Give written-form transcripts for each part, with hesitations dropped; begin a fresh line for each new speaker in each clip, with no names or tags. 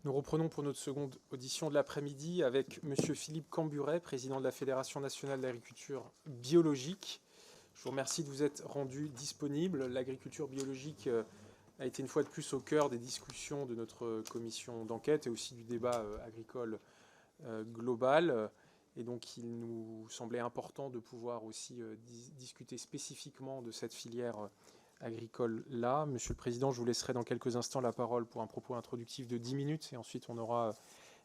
Nous reprenons pour notre seconde audition de l'après-midi avec Monsieur Philippe Camburet, président de la Fédération nationale d'agriculture biologique. Je vous remercie de vous être rendu disponible. L'agriculture biologique a été une fois de plus au cœur des discussions de notre commission d'enquête et aussi du débat agricole global. Et donc il nous semblait important de pouvoir aussi discuter spécifiquement de cette filière agricole là. Monsieur le Président, je vous laisserai dans quelques instants la parole pour un propos introductif de 10 minutes et ensuite on aura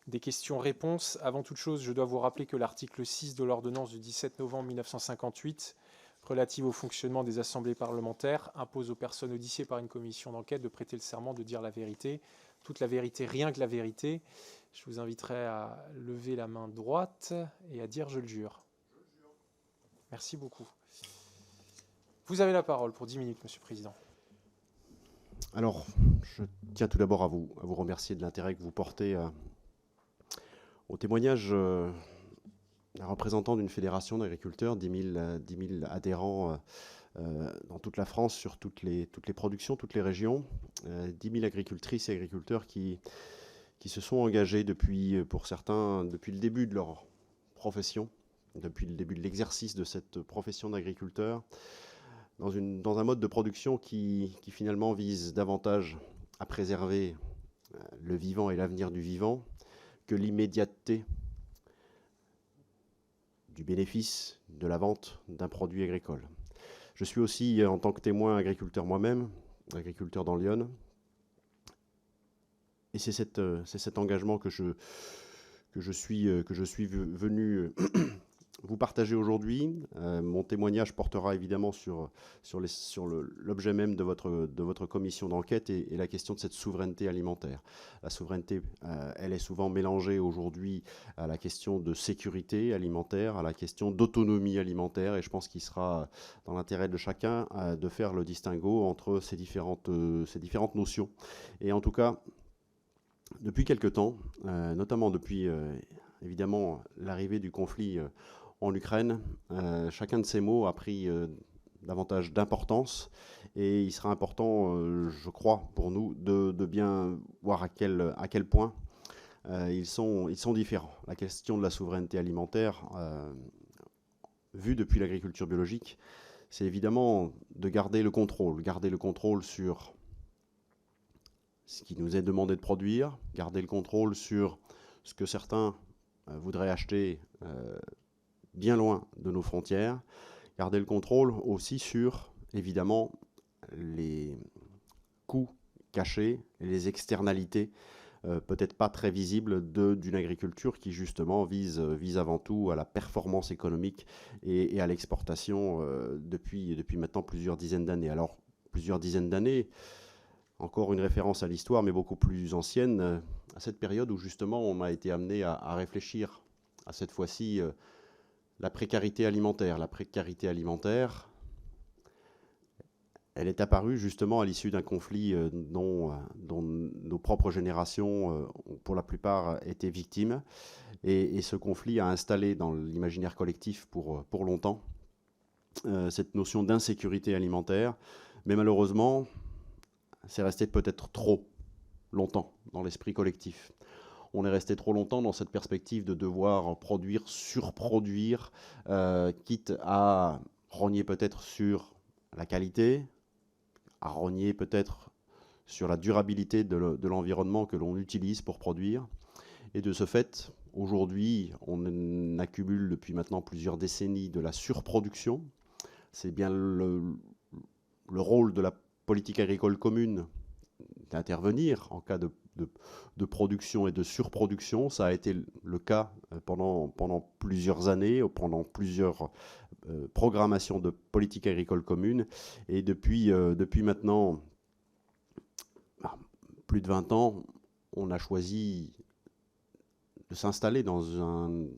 des questions-réponses. Avant toute chose, je dois vous rappeler que l'article 6 de l'ordonnance du 17 novembre 1958 relative au fonctionnement des assemblées parlementaires impose aux personnes auditionnées par une commission d'enquête de prêter le serment de dire la vérité, toute la vérité, rien que la vérité. Je vous inviterai à lever la main droite et à dire « je le jure ». Merci beaucoup. Vous avez la parole pour 10 minutes, Monsieur le Président.
Alors, je tiens tout d'abord à vous remercier de l'intérêt que vous portez au témoignage d'un représentant d'une fédération d'agriculteurs, 10 000 adhérents dans toute la France, sur toutes les productions, toutes les régions, 10 000 agricultrices et agriculteurs qui se sont engagés pour certains, depuis le début de leur profession, depuis le début de l'exercice de cette profession d'agriculteur, dans un mode de production qui finalement vise davantage à préserver le vivant et l'avenir du vivant que l'immédiateté du bénéfice de la vente d'un produit agricole. Je suis aussi, en tant que témoin, agriculteur moi-même, agriculteur dans l'Yonne, et c'est cet engagement que je suis venu vous partager aujourd'hui. Mon témoignage portera évidemment sur l'objet même de votre commission d'enquête et la question de cette souveraineté alimentaire. La souveraineté, elle est souvent mélangée aujourd'hui à la question de sécurité alimentaire, à la question d'autonomie alimentaire, et je pense qu'il sera dans l'intérêt de chacun de faire le distinguo entre ces différentes notions. Et en tout cas, depuis quelque temps, notamment depuis évidemment l'arrivée du conflit en Ukraine, chacun de ces mots a pris davantage d'importance, et il sera important, je crois, pour nous de bien voir à quel point ils sont différents. La question de la souveraineté alimentaire, vue depuis l'agriculture biologique, c'est évidemment de garder le contrôle sur ce qui nous est demandé de produire, garder le contrôle sur ce que certains voudraient acheter bien loin de nos frontières, garder le contrôle aussi sur, évidemment, les coûts cachés et les externalités peut-être pas très visibles d'une agriculture qui justement vise avant tout à la performance économique et à l'exportation depuis maintenant plusieurs dizaines d'années. Alors, plusieurs dizaines d'années, encore une référence à l'histoire, mais beaucoup plus ancienne, à cette période où justement on a été amené à réfléchir à cette fois-ci la précarité alimentaire. La précarité alimentaire, elle est apparue justement à l'issue d'un conflit dont nos propres générations, pour la plupart, étaient victimes. Et ce conflit a installé dans l'imaginaire collectif pour longtemps cette notion d'insécurité alimentaire. Mais malheureusement, c'est resté peut-être trop longtemps dans l'esprit collectif. On est resté trop longtemps dans cette perspective de devoir produire, surproduire, quitte à rogner peut-être sur la qualité, à rogner peut-être sur la durabilité de l'environnement que l'on utilise pour produire. Et de ce fait, aujourd'hui, on accumule depuis maintenant plusieurs décennies de la surproduction. C'est bien le rôle de la politique agricole commune d'intervenir en cas de production et de surproduction. Ça a été le cas pendant plusieurs années, pendant plusieurs programmations de politique agricole commune. Et depuis maintenant plus de 20 ans, on a choisi de s'installer dans un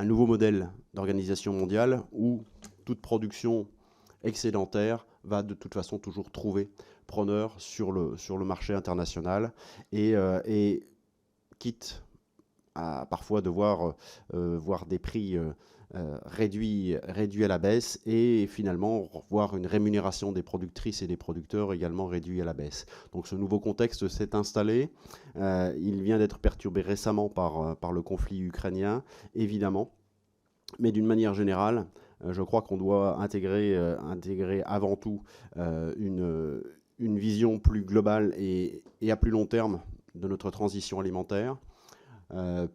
nouveau modèle d'organisation mondiale où toute production excédentaire va de toute façon toujours trouver preneur sur le marché international, et quitte à parfois devoir voir des prix réduit à la baisse, et finalement voir une rémunération des productrices et des producteurs également réduit à la baisse. Donc ce nouveau contexte s'est installé. Il vient d'être perturbé récemment par le conflit ukrainien, évidemment. Mais d'une manière générale, je crois qu'on doit intégrer avant tout une vision plus globale et à plus long terme de notre transition alimentaire.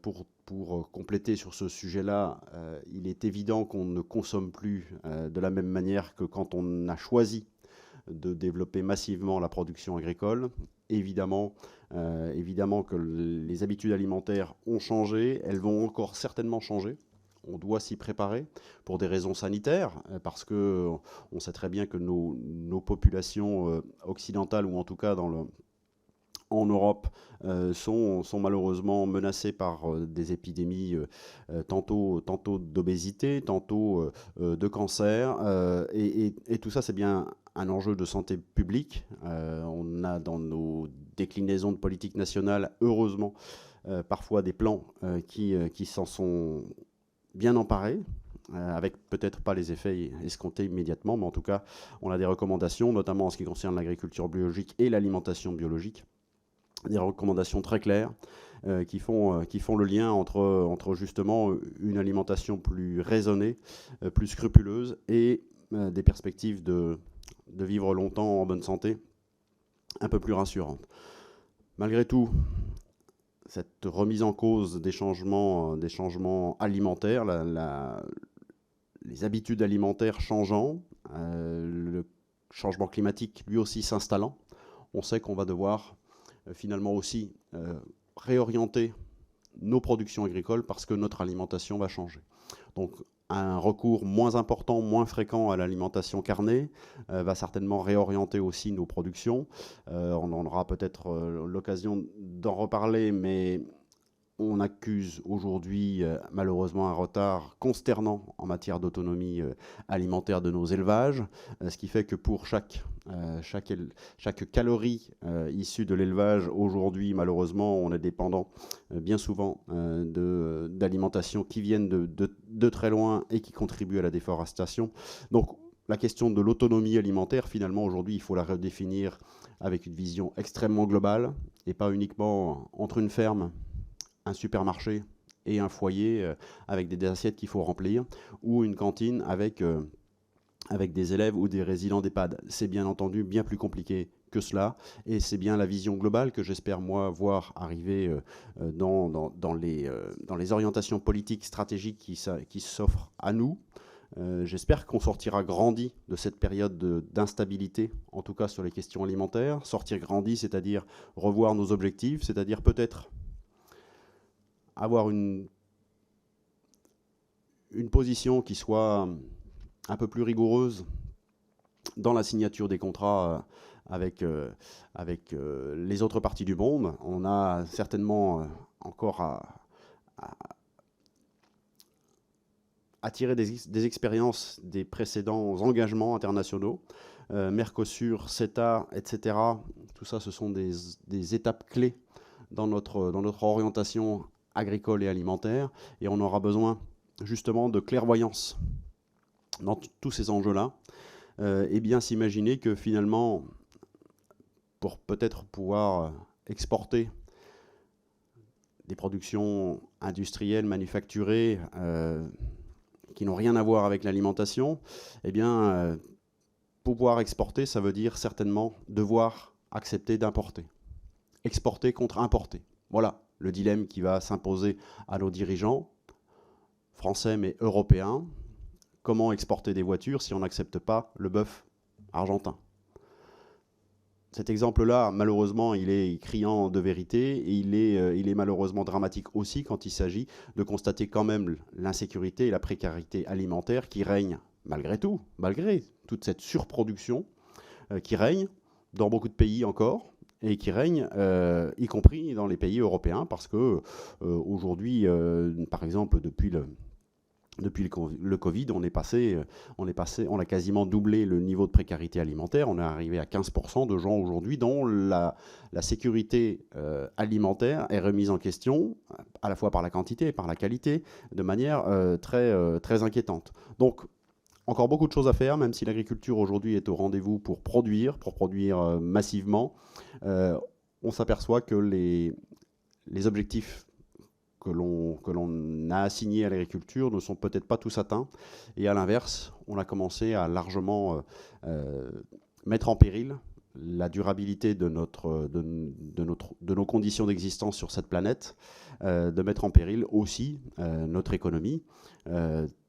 Pour compléter sur ce sujet-là, il est évident qu'on ne consomme plus de la même manière que quand on a choisi de développer massivement la production agricole. Évidemment que les habitudes alimentaires ont changé, elles vont encore certainement changer. On doit s'y préparer pour des raisons sanitaires, parce qu'on sait très bien que nos populations occidentales, ou en tout cas en Europe, sont malheureusement menacées par des épidémies, tantôt d'obésité, tantôt de cancer. Et tout ça, c'est bien un enjeu de santé publique. On a dans nos déclinaisons de politique nationale, heureusement, parfois des plans qui s'en sont bien emparés, avec peut-être pas les effets escomptés immédiatement, mais en tout cas, on a des recommandations, notamment en ce qui concerne l'agriculture biologique et l'alimentation biologique, des recommandations très claires qui font le lien entre justement une alimentation plus raisonnée, plus scrupuleuse, et des perspectives de vivre longtemps en bonne santé un peu plus rassurantes. Malgré tout, cette remise en cause des changements alimentaires, les habitudes alimentaires changeant, le changement climatique lui aussi s'installant, on sait qu'on va devoir finalement aussi réorienter nos productions agricoles parce que notre alimentation va changer. Donc un recours moins important, moins fréquent à l'alimentation carnée va certainement réorienter aussi nos productions. On en aura peut-être l'occasion d'en reparler, mais on accuse aujourd'hui malheureusement un retard consternant en matière d'autonomie alimentaire de nos élevages, ce qui fait que pour chaque calorie issue de l'élevage, aujourd'hui malheureusement on est dépendant bien souvent d'alimentations qui viennent de très loin et qui contribuent à la déforestation. Donc la question de l'autonomie alimentaire, finalement aujourd'hui il faut la redéfinir avec une vision extrêmement globale et pas uniquement entre une ferme, un supermarché et un foyer avec des assiettes qu'il faut remplir, ou une cantine avec des élèves ou des résidents d'EHPAD. C'est bien entendu bien plus compliqué que cela, et c'est bien la vision globale que j'espère, moi, voir arriver dans les orientations politiques stratégiques qui s'offrent à nous. J'espère qu'on sortira grandi de cette période d'instabilité, en tout cas sur les questions alimentaires. Sortir grandi, c'est-à-dire revoir nos objectifs, c'est-à-dire peut-être avoir une position qui soit un peu plus rigoureuse dans la signature des contrats avec les autres parties du monde. On a certainement encore à tirer des expériences des précédents engagements internationaux. Mercosur, CETA, etc. Tout ça, ce sont des étapes clés dans notre orientation agricole et alimentaire, et on aura besoin justement de clairvoyance dans tous ces enjeux-là, et bien s'imaginer que finalement, pour peut-être pouvoir exporter des productions industrielles, manufacturées, qui n'ont rien à voir avec l'alimentation, eh bien, pouvoir exporter, ça veut dire certainement devoir accepter d'importer. Exporter contre importer. Voilà le dilemme qui va s'imposer à nos dirigeants, français mais européens. Comment exporter des voitures si on n'accepte pas le bœuf argentin? Cet exemple-là, malheureusement, il est criant de vérité, et il est malheureusement dramatique aussi quand il s'agit de constater quand même l'insécurité et la précarité alimentaire qui règne malgré tout, malgré toute cette surproduction qui règne dans beaucoup de pays encore, et qui règne y compris dans les pays européens, parce que aujourd'hui, par exemple, depuis Depuis le Covid, on a quasiment doublé le niveau de précarité alimentaire. On est arrivé à 15% de gens aujourd'hui dont la sécurité alimentaire est remise en question, à la fois par la quantité et par la qualité, de manière très inquiétante. Donc, encore beaucoup de choses à faire, même si l'agriculture aujourd'hui est au rendez-vous pour produire massivement. On s'aperçoit que les objectifs que l'on a assignés à l'agriculture ne sont peut-être pas tous atteints. Et à l'inverse, on a commencé à largement mettre en péril la durabilité de nos conditions d'existence sur cette planète, de mettre en péril aussi notre économie,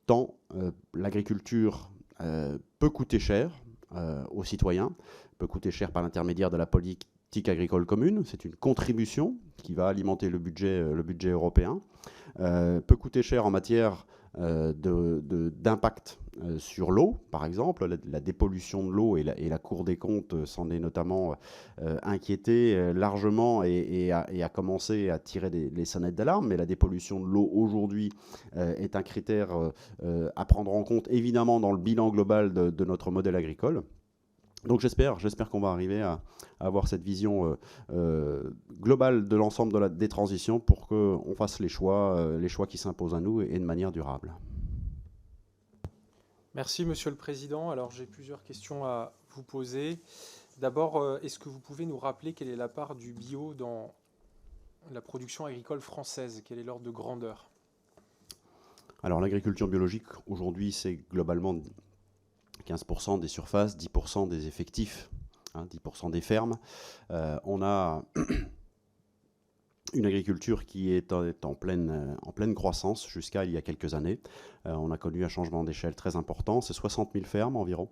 tant l'agriculture peut coûter cher aux citoyens, peut coûter cher par l'intermédiaire de la politique agricole commune, c'est une contribution qui va alimenter le budget européen, peut coûter cher en matière d'impact sur l'eau, par exemple. La dépollution de l'eau et la Cour des comptes s'en est notamment inquiétée largement et a commencé à tirer les sonnettes d'alarme. Mais la dépollution de l'eau aujourd'hui est un critère à prendre en compte, évidemment, dans le bilan global de notre modèle agricole. Donc j'espère qu'on va arriver à avoir cette vision globale de l'ensemble des transitions pour qu'on fasse les choix qui s'imposent à nous et de manière durable.
Merci, Monsieur le Président. Alors, j'ai plusieurs questions à vous poser. D'abord, est-ce que vous pouvez nous rappeler quelle est la part du bio dans la production agricole française? Quel est l'ordre de grandeur?
Alors, l'agriculture biologique, aujourd'hui, c'est globalement 15% des surfaces, 10% des effectifs, 10% des fermes. On a une agriculture qui est en pleine croissance jusqu'à il y a quelques années. On a connu un changement d'échelle très important, c'est 60 000 fermes environ.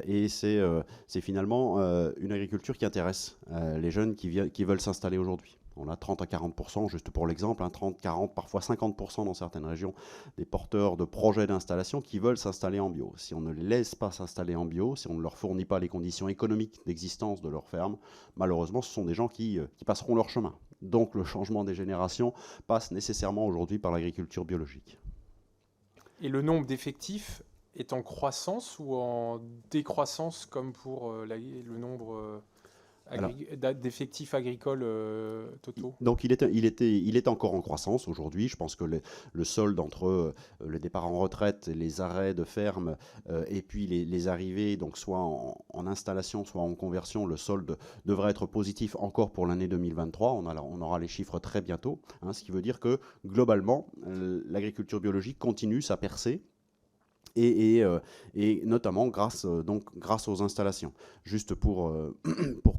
Et c'est finalement une agriculture qui intéresse les jeunes qui veulent s'installer aujourd'hui. On a 30 à 40%, juste pour l'exemple, 30, 40, parfois 50% dans certaines régions, des porteurs de projets d'installation qui veulent s'installer en bio. Si on ne les laisse pas s'installer en bio, si on ne leur fournit pas les conditions économiques d'existence de leur ferme, malheureusement, ce sont des gens qui passeront leur chemin. Donc le changement des générations passe nécessairement aujourd'hui par l'agriculture biologique.
Et le nombre d'effectifs est en croissance ou en décroissance comme pour le nombre d'effectifs agricoles totaux?
Donc il est encore en croissance aujourd'hui. Je pense que le solde entre le départ en retraite, les arrêts de ferme et puis les arrivées, donc soit en installation, soit en conversion, le solde devrait être positif encore pour l'année 2023. On aura les chiffres très bientôt, ce qui veut dire que globalement, l'agriculture biologique continue sa percée. Et notamment grâce aux installations. Juste pour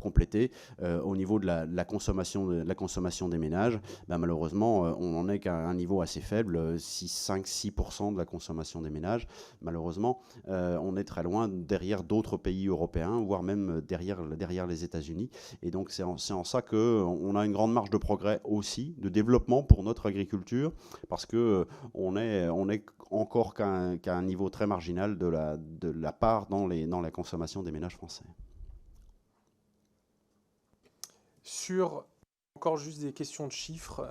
compléter, au niveau de la consommation des ménages, malheureusement, on n'en est qu'à un niveau assez faible, 5-6% de la consommation des ménages. Malheureusement, on est très loin derrière d'autres pays européens, voire même derrière les États-Unis. Et donc, c'est en ça qu'on a une grande marge de progrès aussi, de développement pour notre agriculture, parce qu'on est encore qu'à un niveau très marginal de la part dans la consommation des ménages français.
Sur encore juste des questions de chiffres,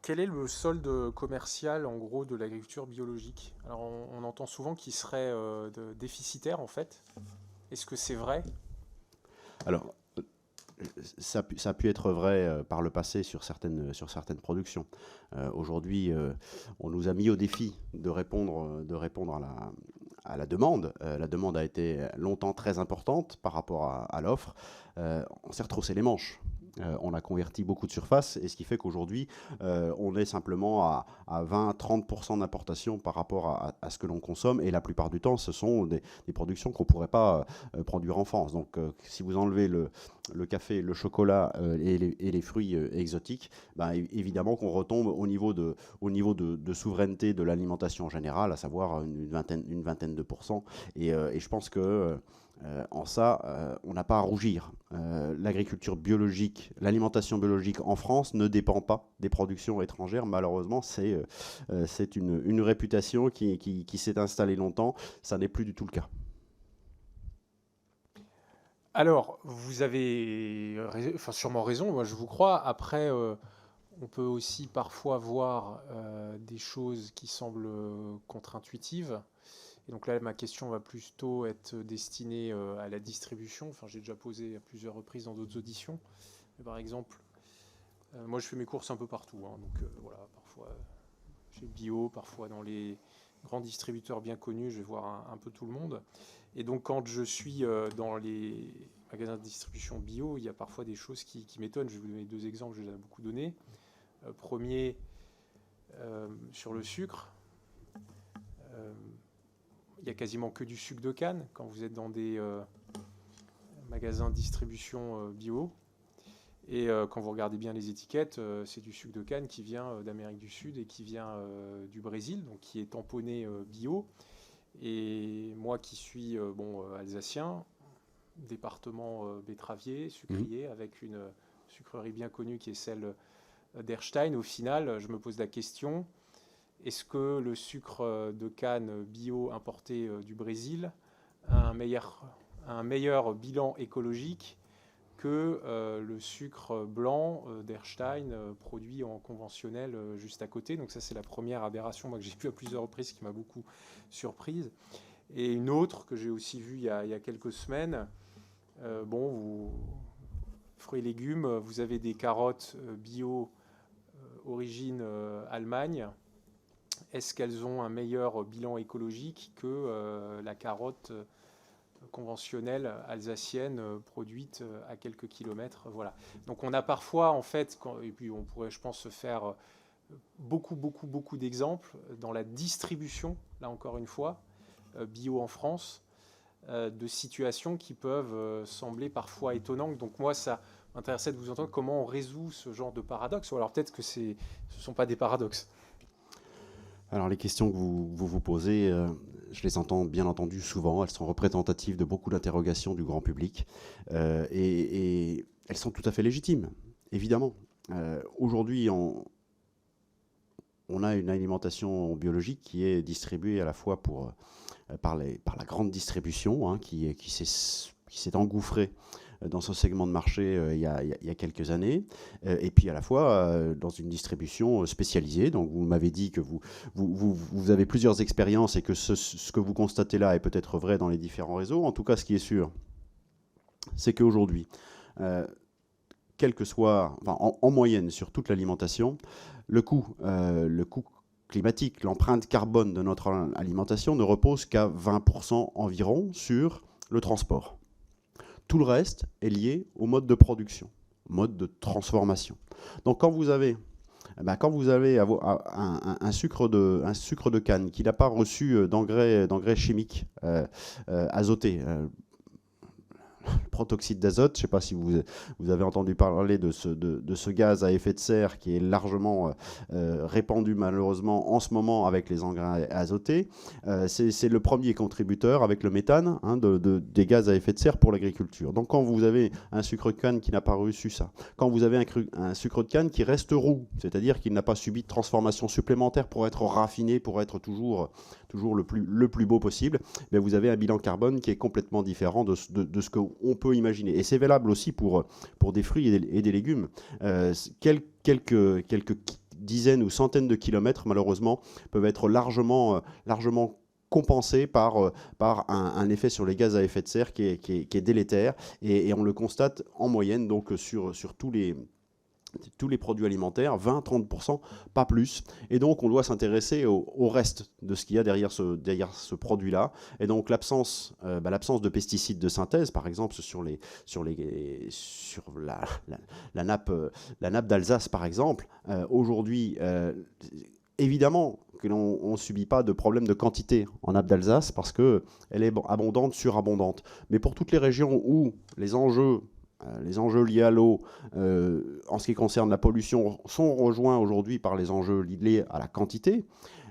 quel est le solde commercial en gros de l'agriculture biologique? Alors on entend souvent qu'il serait déficitaire en fait. Est-ce que c'est vrai?
Alors, ça a pu être vrai par le passé sur certaines productions. Aujourd'hui, on nous a mis au défi de répondre à la demande. La demande a été longtemps très importante par rapport à l'offre. On s'est retroussé les manches. On a converti beaucoup de surface, et ce qui fait qu'aujourd'hui, on est simplement à 20-30% d'importation par rapport à ce que l'on consomme, et la plupart du temps, ce sont des productions qu'on ne pourrait pas produire en France. Donc, si vous enlevez le café, le chocolat et les fruits exotiques, évidemment qu'on retombe au niveau de souveraineté de l'alimentation en général, à savoir une vingtaine de pourcents. Et je pense que en ça, on n'a pas à rougir. L'agriculture biologique, l'alimentation biologique en France ne dépend pas des productions étrangères. Malheureusement, c'est une réputation qui s'est installée longtemps. Ça n'est plus du tout le cas.
Alors, vous avez sûrement raison, moi je vous crois. Après, On peut aussi parfois voir des choses qui semblent contre-intuitives. Et donc là, ma question va plutôt être destinée à la distribution. Enfin, j'ai déjà posé à plusieurs reprises dans d'autres auditions. Mais par exemple, moi, je fais mes courses un peu partout, hein. Donc voilà, parfois chez Bio, parfois dans les grands distributeurs bien connus, je vais voir un peu tout le monde. Et donc, quand je suis dans les magasins de distribution bio, il y a parfois des choses qui m'étonnent. Je vais vous donner 2 exemples, je les ai beaucoup donnés. Premier, sur le sucre. Il n'y a quasiment que du sucre de canne quand vous êtes dans des magasins de distribution bio. Et quand vous regardez bien les étiquettes, c'est du sucre de canne qui vient d'Amérique du Sud et qui vient du Brésil, donc qui est tamponné bio. Et moi qui suis alsacien, département betteravier, sucrier, avec une sucrerie bien connue qui est celle d'Erstein, au final, je me pose la question, est-ce que le sucre de canne bio importé du Brésil a un meilleur bilan écologique que le sucre blanc d'Erstein produit en conventionnel juste à côté? Donc ça, c'est la première aberration moi, que j'ai vue à plusieurs reprises qui m'a beaucoup surprise. Et une autre que j'ai aussi vue il y a quelques semaines, fruits et légumes, vous avez des carottes bio origine Allemagne. Est-ce qu'elles ont un meilleur bilan écologique que la carotte conventionnelle alsacienne produite à quelques kilomètres? Voilà. Donc on a parfois, en fait, et puis on pourrait, je pense, se faire beaucoup d'exemples dans la distribution, là encore une fois, bio en France, de situations qui peuvent sembler parfois étonnantes. Donc moi, ça m'intéressait de vous entendre comment on résout ce genre de paradoxe, ou alors peut-être que ce ne sont pas des paradoxes.
Alors les questions que vous posez, je les entends bien entendu souvent, elles sont représentatives de beaucoup d'interrogations du grand public, et elles sont tout à fait légitimes, évidemment. Aujourd'hui, on a une alimentation biologique qui est distribuée à la fois par la grande distribution, hein, qui s'est engouffrée dans ce segment de marché il y a quelques années, et puis à la fois dans une distribution spécialisée. Donc vous m'avez dit que vous avez plusieurs expériences et que ce que vous constatez là est peut-être vrai dans les différents réseaux. En tout cas, ce qui est sûr, c'est qu'aujourd'hui, quel que soit, enfin, en moyenne sur toute l'alimentation, le coût climatique, l'empreinte carbone de notre alimentation ne repose qu'à 20% environ sur le transport. Tout le reste est lié au mode de production, au mode de transformation. Donc quand vous avez un sucre de canne qui n'a pas reçu d'engrais chimiques azotés, le protoxyde d'azote, je ne sais pas si vous avez entendu parler de ce gaz à effet de serre qui est largement répandu malheureusement en ce moment avec les engrais azotés. C'est le premier contributeur avec le méthane, hein, des gaz à effet de serre pour l'agriculture. Donc quand vous avez un sucre de canne qui n'a pas reçu ça, quand vous avez un sucre de canne qui reste roux, c'est-à-dire qu'il n'a pas subi de transformation supplémentaire pour être raffiné, pour être toujours le plus beau possible, mais vous avez un bilan carbone qui est complètement différent de ce qu'on peut imaginer. Et c'est valable aussi pour des fruits et des légumes. Quelques dizaines ou centaines de kilomètres, malheureusement, peuvent être largement compensés par un effet sur les gaz à effet de serre qui est délétère. Et on le constate en moyenne donc sur tous les produits alimentaires, 20-30%, pas plus. Et donc, on doit s'intéresser au reste de ce qu'il y a derrière ce produit-là. Et donc, l'absence de pesticides de synthèse, par exemple, sur la nappe d'Alsace, par exemple, aujourd'hui, évidemment que l'on ne subit pas de problème de quantité en nappe d'Alsace parce qu'elle est abondante, surabondante. Mais pour toutes les régions où les enjeux liés à l'eau, en ce qui concerne la pollution, sont rejoints aujourd'hui par les enjeux liés à la quantité,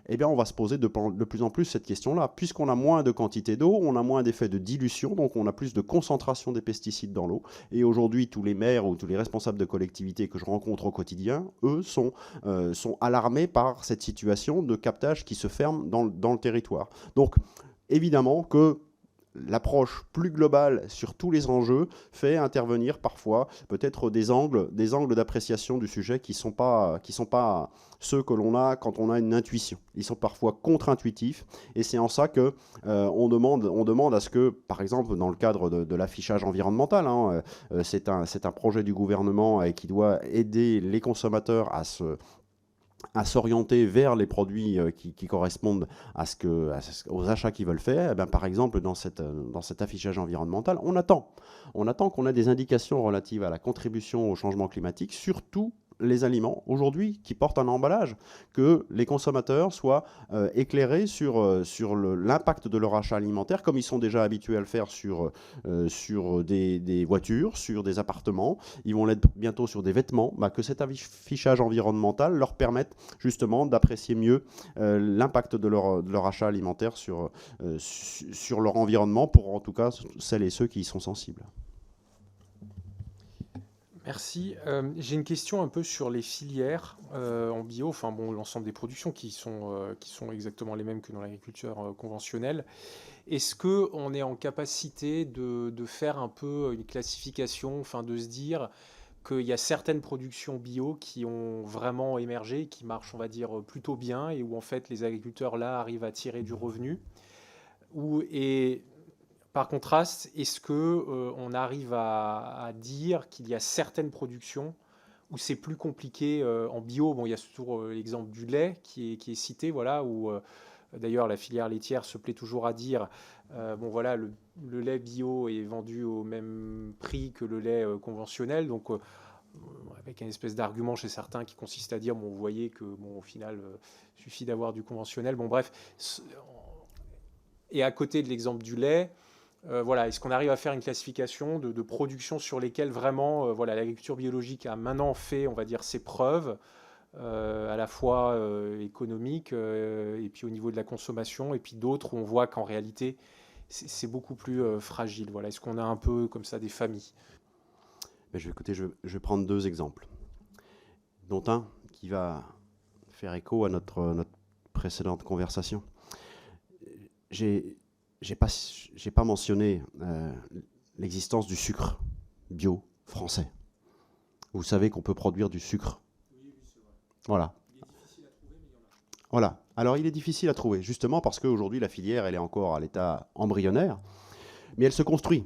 eh bien, on va se poser de plus en plus cette question-là. Puisqu'on a moins de quantité d'eau, on a moins d'effet de dilution, donc on a plus de concentration des pesticides dans l'eau. Et aujourd'hui, tous les maires ou tous les responsables de collectivités que je rencontre au quotidien, eux, sont alarmés par cette situation de captage qui se ferme dans le territoire. Donc, évidemment que l'approche plus globale sur tous les enjeux fait intervenir parfois peut-être des angles d'appréciation du sujet qui sont pas ceux que l'on a quand on a une intuition. Ils sont parfois contre-intuitifs, et c'est en ça que on demande à ce que, par exemple, dans le cadre de l'affichage environnemental, hein, c'est un projet du gouvernement qui doit aider les consommateurs à s'orienter vers les produits qui correspondent aux achats qu'ils veulent faire. Eh bien, par exemple, dans cet affichage environnemental, on attend qu'on ait des indications relatives à la contribution au changement climatique, surtout les aliments aujourd'hui qui portent un emballage, que les consommateurs soient éclairés sur l'impact de leur achat alimentaire, comme ils sont déjà habitués à le faire sur des voitures, sur des appartements. Ils vont l'être bientôt sur des vêtements. Que cet affichage environnemental leur permette justement d'apprécier mieux l'impact de leur achat alimentaire sur leur environnement, pour en tout cas celles et ceux qui y sont sensibles.
Merci. J'ai une question un peu sur les filières en bio, enfin bon, l'ensemble des productions qui sont exactement les mêmes que dans l'agriculture conventionnelle. Est-ce qu'on est en capacité de faire un peu une classification, enfin de se dire qu'il y a certaines productions bio qui ont vraiment émergé, qui marchent, on va dire, plutôt bien, et où en fait les agriculteurs là arrivent à tirer du revenu, et par contraste, est-ce que on arrive à dire qu'il y a certaines productions où c'est plus compliqué en bio? Bon, il y a toujours l'exemple du lait qui est cité, voilà, où d'ailleurs la filière laitière se plaît toujours à dire, bon voilà, le lait bio est vendu au même prix que le lait conventionnel, donc avec une espèce d'argument chez certains qui consiste à dire, bon, vous voyez que bon, au final, suffit d'avoir du conventionnel. Bon, bref. Et à côté de l'exemple du lait, voilà, est-ce qu'on arrive à faire une classification de production sur lesquelles vraiment voilà, l'agriculture biologique a maintenant fait, on va dire, ses preuves, à la fois économiques et puis au niveau de la consommation, et puis d'autres où on voit qu'en réalité c'est beaucoup plus fragile. Voilà, est-ce qu'on a un peu comme ça des familles?
Je vais prendre deux exemples, dont un qui va faire écho à notre précédente conversation. J'ai pas mentionné l'existence du sucre bio français. Vous savez qu'on peut produire du sucre. Oui, c'est vrai. Voilà. Il est difficile à trouver, mais il y en a. Voilà. Alors, il est difficile à trouver, justement parce qu'aujourd'hui, la filière, elle est encore à l'état embryonnaire, mais elle se construit.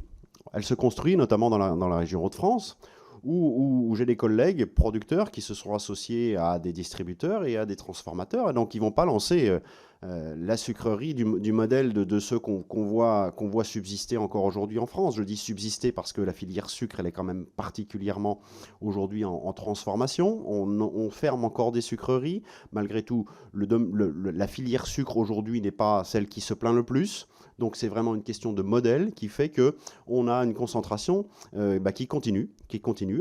Elle se construit notamment dans la région Hauts-de-France, où j'ai des collègues producteurs qui se sont associés à des distributeurs et à des transformateurs, et donc ils ne vont pas lancer la sucrerie du modèle de ceux qu'on voit subsister encore aujourd'hui en France. Je dis subsister parce que la filière sucre, elle est quand même particulièrement aujourd'hui en transformation. On ferme encore des sucreries. Malgré tout, la filière sucre aujourd'hui n'est pas celle qui se plaint le plus. Donc c'est vraiment une question de modèle qui fait qu'on a une concentration qui continue.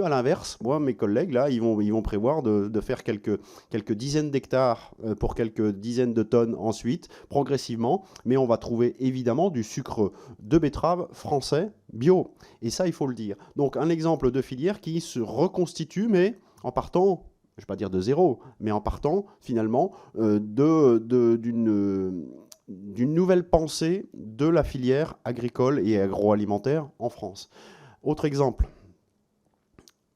À l'inverse, moi, mes collègues, là, ils vont prévoir de faire quelques dizaines d'hectares pour quelques dizaines de tonnes ensuite, progressivement. Mais on va trouver évidemment du sucre de betterave français bio. Et ça, il faut le dire. Donc un exemple de filière qui se reconstitue, mais en partant, je ne vais pas dire de zéro, mais en partant finalement d'une nouvelle pensée de la filière agricole et agroalimentaire en France. Autre exemple,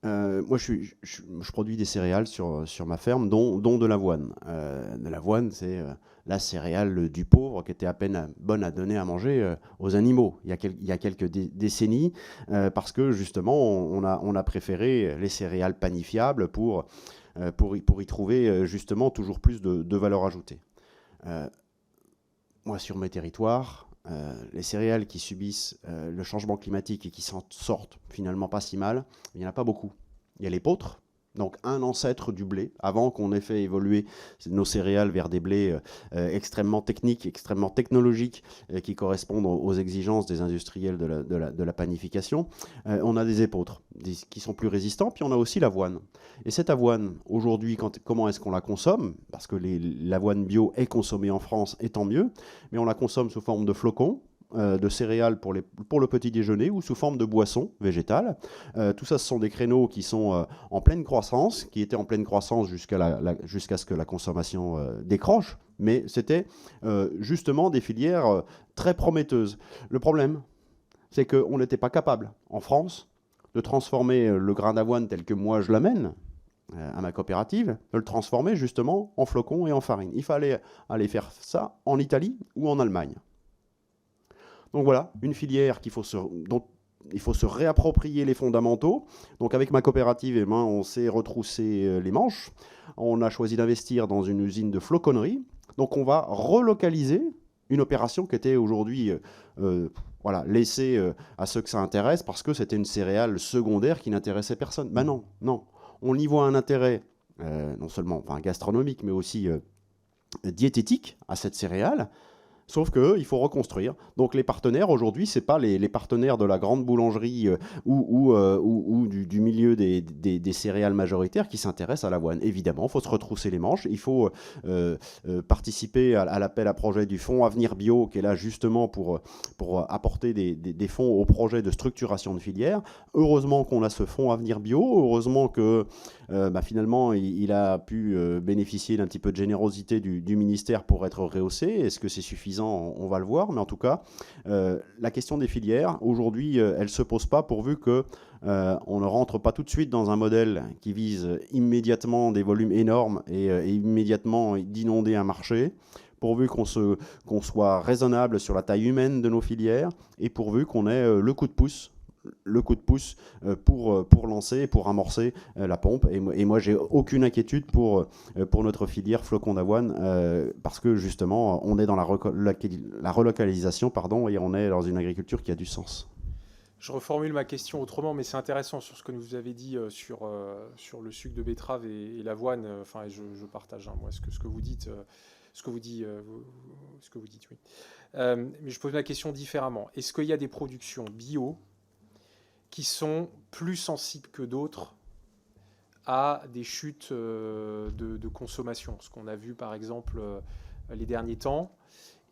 moi je produis des céréales sur ma ferme, dont de l'avoine. De l'avoine, c'est la céréale du pauvre qui était à peine bonne à donner à manger aux animaux il y a quelques décennies, parce que justement on a préféré les céréales panifiables pour y trouver justement toujours plus de valeur ajoutée. Moi, sur mes territoires, les céréales qui subissent le changement climatique et qui s'en sortent finalement pas si mal, il n'y en a pas beaucoup. Il y a l'épeautre, donc un ancêtre du blé, avant qu'on ait fait évoluer nos céréales vers des blés extrêmement techniques, extrêmement technologiques, qui correspondent aux exigences des industriels de la panification. On a des épeautres qui sont plus résistants, puis on a aussi l'avoine. Et cette avoine, aujourd'hui, comment est-ce qu'on la consomme? Parce que l'avoine bio est consommée en France, et tant mieux, mais on la consomme sous forme de flocons. de céréales pour le petit déjeuner ou sous forme de boissons végétales. Tout ça, ce sont des créneaux qui sont en pleine croissance, qui étaient en pleine croissance jusqu'à ce que la consommation décroche, mais c'était justement des filières très prometteuses. Le problème, c'est qu'on n'était pas capable, en France, de transformer le grain d'avoine tel que moi je l'amène à ma coopérative, de le transformer justement en flocons et en farine. Il fallait aller faire ça en Italie ou en Allemagne. Donc voilà, une filière dont il faut se réapproprier les fondamentaux. Donc avec ma coopérative, on s'est retroussé les manches. On a choisi d'investir dans une usine de floconnerie. Donc on va relocaliser une opération qui était aujourd'hui laissée à ceux que ça intéresse parce que c'était une céréale secondaire qui n'intéressait personne. Ben non, non. On y voit un intérêt non seulement gastronomique, mais aussi diététique à cette céréale. Sauf qu'il faut reconstruire. Donc les partenaires aujourd'hui, ce n'est pas les partenaires de la grande boulangerie ou du milieu des céréales majoritaires qui s'intéressent à l'avoine. Évidemment, il faut se retrousser les manches. Il faut participer à l'appel à projet du Fonds Avenir Bio, qui est là justement pour apporter des fonds au projet de structuration de filière. Heureusement qu'on a ce Fonds Avenir Bio. Heureusement que finalement, il a pu bénéficier d'un petit peu de générosité du ministère pour être rehaussé. Est-ce que c'est suffisant ? On va le voir, mais en tout cas, la question des filières, aujourd'hui, elle ne se pose pas pourvu qu'on ne rentre pas tout de suite dans un modèle qui vise immédiatement des volumes énormes et immédiatement d'inonder un marché, pourvu qu'on soit raisonnable sur la taille humaine de nos filières et pourvu qu'on ait le coup de pouce pour lancer, pour amorcer la pompe. Et moi, j'ai aucune inquiétude pour notre filière flocon d'avoine parce que justement, on est dans la relocalisation, et on est dans une agriculture qui a du sens.
Je reformule ma question autrement, mais c'est intéressant sur ce que vous avez dit sur le sucre de betterave et l'avoine. Je partage moi ce que vous dites. Ce que vous dites, oui. Mais je pose ma question différemment. Est-ce qu'il y a des productions bio qui sont plus sensibles que d'autres à des chutes de consommation, ce qu'on a vu par exemple les derniers temps,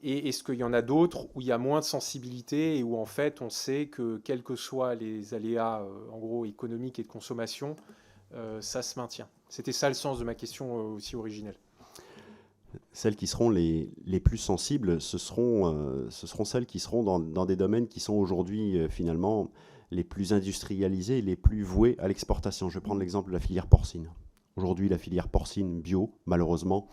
et est-ce qu'il y en a d'autres où il y a moins de sensibilité et où en fait on sait que quels que soient les aléas en gros économiques et de consommation, ça se maintient. C'était ça le sens de ma question aussi originelle.
Celles qui seront les plus sensibles, ce seront celles qui seront dans des domaines qui sont aujourd'hui finalement les plus industrialisés, les plus voués à l'exportation. Je vais prendre l'exemple de la filière porcine. Aujourd'hui, la filière porcine bio, malheureusement,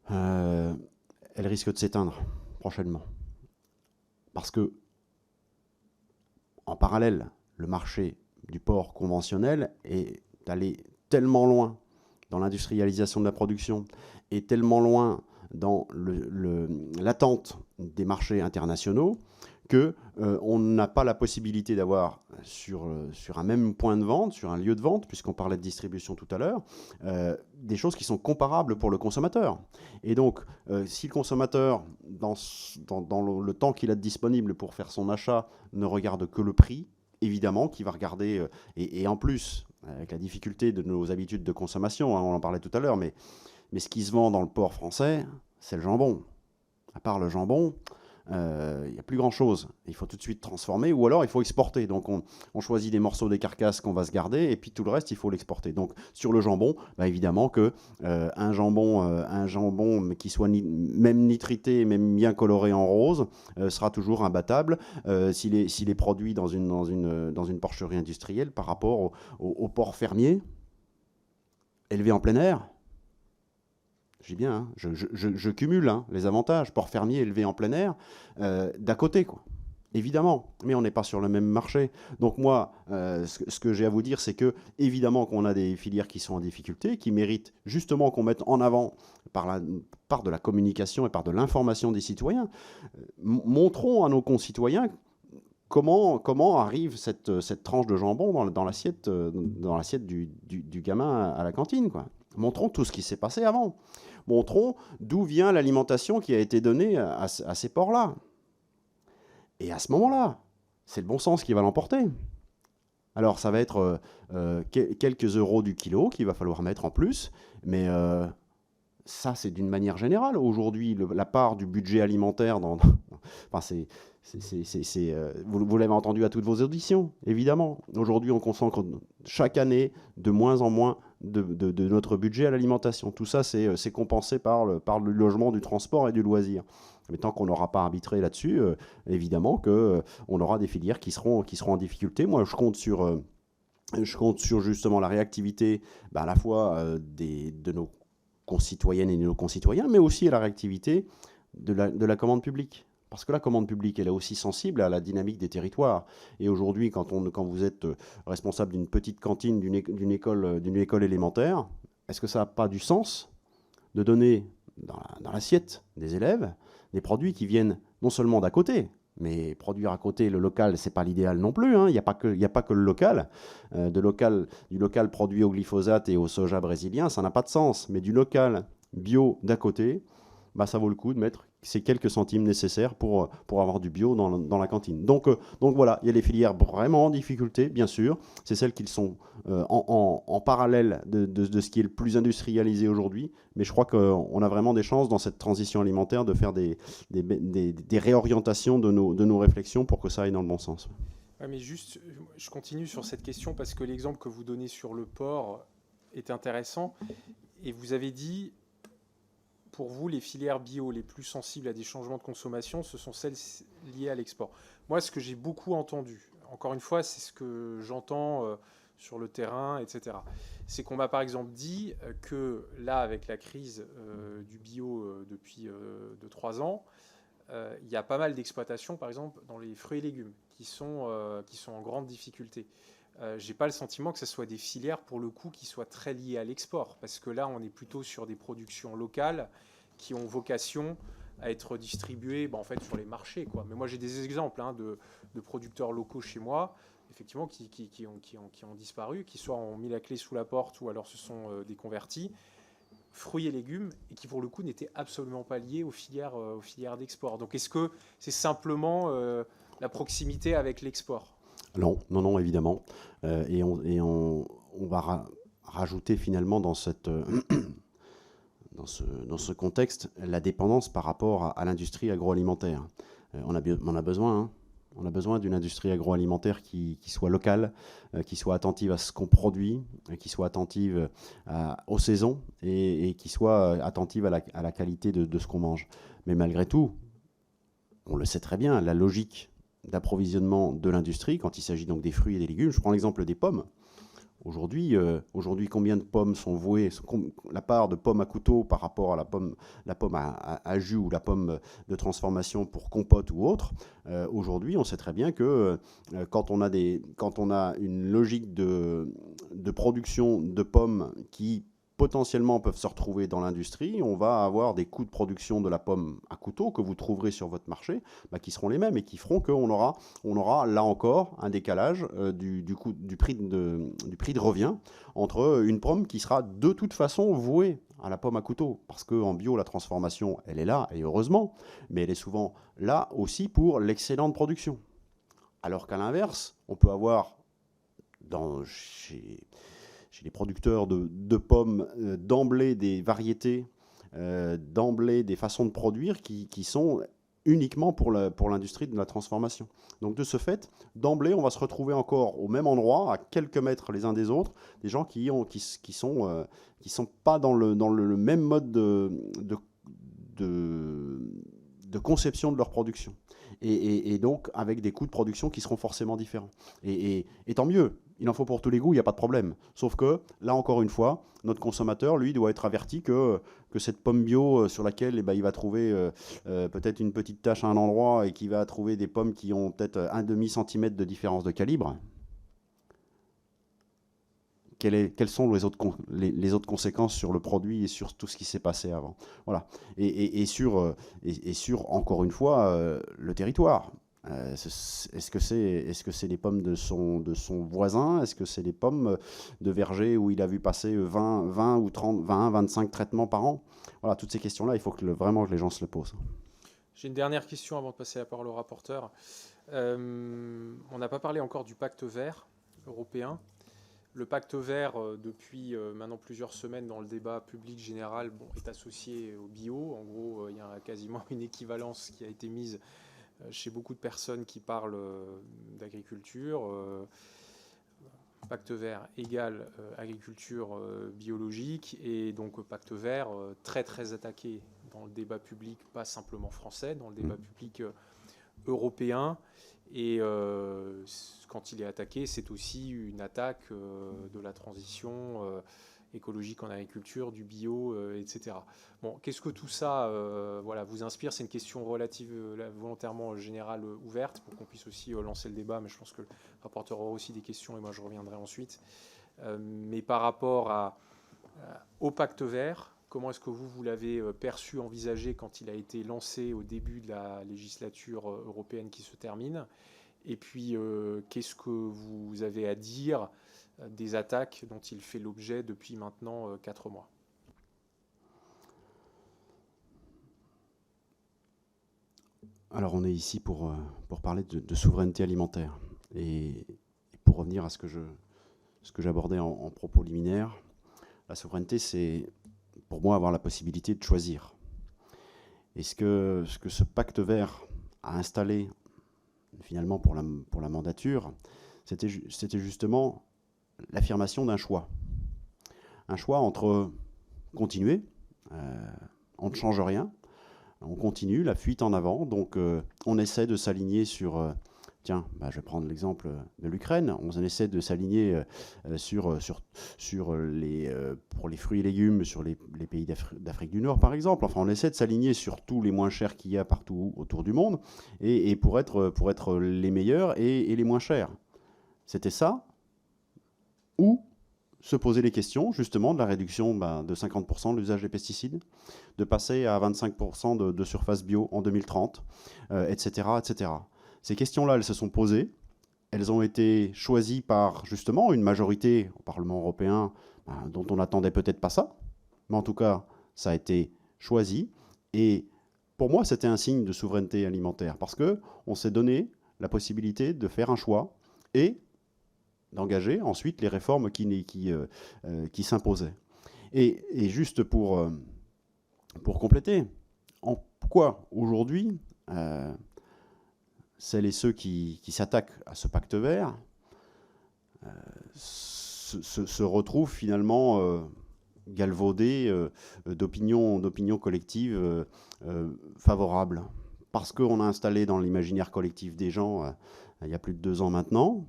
elle risque de s'éteindre prochainement. Parce que, en parallèle, le marché du porc conventionnel est allé tellement loin dans l'industrialisation de la production et tellement loin dans l'attente des marchés internationaux qu'on n'a pas la possibilité d'avoir sur un même point de vente, sur un lieu de vente, puisqu'on parlait de distribution tout à l'heure, des choses qui sont comparables pour le consommateur. Et donc, si le consommateur, dans le temps qu'il a disponible pour faire son achat, ne regarde que le prix, évidemment qu'il va regarder, et en plus, avec la difficulté de nos habitudes de consommation, on en parlait tout à l'heure, mais ce qui se vend dans le porc français, c'est le jambon. À part le jambon, il n'y a plus grand-chose. Il faut tout de suite transformer ou alors il faut exporter. Donc on choisit des morceaux des carcasses qu'on va se garder et puis tout le reste, il faut l'exporter. Donc sur le jambon, évidemment que un jambon qui soit même nitrité, même bien coloré en rose, sera toujours imbattable s'il est produit dans une porcherie industrielle par rapport au porc fermier élevé en plein air. Je dis bien, hein, je cumule les avantages. Porc fermier élevé en plein air, d'à côté, quoi. Évidemment, mais on n'est pas sur le même marché. Donc moi, ce que j'ai à vous dire, c'est que évidemment qu'on a des filières qui sont en difficulté, qui méritent justement qu'on mette en avant par de la communication et par de l'information des citoyens. Montrons à nos concitoyens comment arrive cette tranche de jambon dans l'assiette du gamin à la cantine, quoi. Montrons tout ce qui s'est passé avant. Montrons d'où vient l'alimentation qui a été donnée à ces porcs-là. Et à ce moment-là, c'est le bon sens qui va l'emporter. Alors, ça va être quelques euros du kilo qu'il va falloir mettre en plus, mais ça, c'est d'une manière générale. Aujourd'hui, la part du budget alimentaire Enfin, vous l'avez entendu à toutes vos auditions, évidemment. Aujourd'hui, on consacre chaque année de moins en moins de notre budget à l'alimentation. Tout ça, c'est compensé par le logement, du transport et du loisir. Mais tant qu'on n'aura pas arbitré là-dessus, évidemment qu'on aura des filières qui seront en difficulté. Moi, je compte sur justement la réactivité, à la fois de nos concitoyennes et de nos concitoyens, mais aussi à la réactivité de la commande publique. Parce que la commande publique, elle est aussi sensible à la dynamique des territoires. Et aujourd'hui, quand vous êtes responsable d'une petite cantine, d'une école élémentaire, est-ce que ça n'a pas du sens de donner dans l'assiette des élèves des produits qui viennent non seulement d'à côté, mais produire à côté le local, c'est pas l'idéal non plus. Il n'y a pas que le local. Du local produit au glyphosate et au soja brésilien, ça n'a pas de sens. Mais du local bio d'à côté, ça vaut le coup de mettre ces quelques centimes nécessaires pour avoir du bio dans la cantine. Donc voilà, il y a les filières vraiment en difficulté, bien sûr. C'est celles qui sont en parallèle de ce qui est le plus industrialisé aujourd'hui. Mais je crois qu'on a vraiment des chances dans cette transition alimentaire de faire des réorientations de nos réflexions pour que ça aille dans le bon sens.
Ouais, mais juste, je continue sur cette question parce que l'exemple que vous donnez sur le porc est intéressant. Et vous avez dit, pour vous, les filières bio les plus sensibles à des changements de consommation, ce sont celles liées à l'export. Moi, ce que j'ai beaucoup entendu, encore une fois, c'est ce que j'entends sur le terrain, etc. C'est qu'on m'a par exemple dit que là, avec la crise du bio depuis 2-3 ans, il y a pas mal d'exploitations, par exemple, dans les fruits et légumes, qui sont en grande difficulté. J'ai pas le sentiment que ce soit des filières, pour le coup, qui soient très liées à l'export, parce que là, on est plutôt sur des productions locales qui ont vocation à être distribuées en fait, sur les marchés, quoi. Mais moi, j'ai des exemples de producteurs locaux chez moi, effectivement, qui ont disparu, qui soit ont mis la clé sous la porte ou alors se sont déconvertis, fruits et légumes, et qui pour le coup n'étaient absolument pas liés aux filières d'export. Donc est-ce que c'est simplement la proximité avec l'export ?
Non, évidemment. Et on va rajouter finalement dans ce contexte la dépendance par rapport à l'industrie agroalimentaire. On a besoin, hein. On a besoin d'une industrie agroalimentaire qui soit locale, qui soit attentive à ce qu'on produit, qui soit attentive aux saisons et qui soit attentive à la qualité de ce qu'on mange. Mais malgré tout, on le sait très bien, la logique d'approvisionnement de l'industrie, quand il s'agit donc des fruits et des légumes, je prends l'exemple des pommes. Aujourd'hui, combien de pommes sont vouées, la part de pommes à couteau par rapport à la pomme à jus ou la pomme de transformation pour compote ou autre. Aujourd'hui, on sait très bien que quand on a une logique de production de pommes qui potentiellement peuvent se retrouver dans l'industrie, on va avoir des coûts de production de la pomme à couteau que vous trouverez sur votre marché, qui seront les mêmes et qui feront qu'on aura là encore un décalage du prix de revient entre une pomme qui sera de toute façon vouée à la pomme à couteau, parce qu'en bio, la transformation, elle est là, et heureusement, mais elle est souvent là aussi pour l'excédent de production. Alors qu'à l'inverse, on peut avoir chez les producteurs de pommes d'emblée des variétés, d'emblée des façons de produire qui sont uniquement pour l'industrie de la transformation. Donc de ce fait, d'emblée, on va se retrouver encore au même endroit, à quelques mètres les uns des autres, des gens qui sont pas dans le même mode de conception de leur production. Et donc avec des coûts de production qui seront forcément différents. Et tant mieux, il en faut pour tous les goûts, il n'y a pas de problème. Sauf que, là encore une fois, notre consommateur, lui, doit être averti que cette pomme bio sur laquelle il va trouver peut-être une petite tache à un endroit et qu'il va trouver des pommes qui ont peut-être un demi-centimètre de différence de calibre, quelles sont les autres conséquences sur le produit et sur tout ce qui s'est passé avant. Voilà. Et sur, encore une fois, le territoire. Est-ce que c'est les pommes de son voisin? Est-ce que c'est les pommes de verger où il a vu passer 20 ou 30, 20, 25 traitements par an? Voilà, toutes ces questions-là, il faut vraiment que les gens se les posent.
J'ai une dernière question avant de passer la parole au rapporteur. On n'a pas parlé encore du pacte vert européen. Le pacte vert, depuis maintenant plusieurs semaines dans le débat public général, est associé au bio. En gros, il y a quasiment une équivalence qui a été mise chez beaucoup de personnes qui parlent d'agriculture. Pacte vert égale agriculture biologique, et donc Pacte vert très très attaqué dans le débat public, pas simplement français, dans le débat public européen. Et quand il est attaqué, c'est aussi une attaque de la transition écologique en agriculture, du bio, etc. Bon, qu'est-ce que tout ça voilà, vous inspire? C'est une question relative, volontairement générale, ouverte, pour qu'on puisse aussi lancer le débat, mais je pense que le rapporteur aura aussi des questions, et moi je reviendrai ensuite. Mais par rapport au pacte vert, comment est-ce que vous l'avez perçu, envisagé quand il a été lancé au début de la législature européenne qui se termine? Et puis, qu'est-ce que vous avez à dire des attaques dont il fait l'objet depuis maintenant 4 mois?
Alors on est ici pour parler de souveraineté alimentaire. Et pour revenir à ce que j'abordais en propos liminaire, la souveraineté, c'est pour moi avoir la possibilité de choisir. Et ce que ce pacte vert a installé finalement pour la mandature, c'était justement l'affirmation d'un choix. Un choix entre continuer, on ne change rien, on continue, la fuite en avant, donc on essaie de s'aligner sur... Tiens, je vais prendre l'exemple de l'Ukraine. On essaie de s'aligner pour les fruits et légumes sur les pays d'Afrique du Nord, par exemple. Enfin, on essaie de s'aligner sur tous les moins chers qu'il y a partout autour du monde, et pour être les meilleurs et les moins chers. C'était ça, ou se poser les questions, justement, de la réduction de 50% de l'usage des pesticides, de passer à 25% de surface bio en 2030, etc., etc. Ces questions-là, elles se sont posées. Elles ont été choisies par, justement, une majorité au Parlement européen dont on n'attendait peut-être pas ça. Mais en tout cas, ça a été choisi. Et pour moi, c'était un signe de souveraineté alimentaire parce qu'on s'est donné la possibilité de faire un choix et d'engager ensuite les réformes qui s'imposaient. Et juste pour compléter, en quoi aujourd'hui... celles et ceux qui s'attaquent à ce pacte vert se retrouvent finalement galvaudés d'opinions collectives favorables. Parce qu'on a installé dans l'imaginaire collectif des gens, il y a plus de 2 ans maintenant,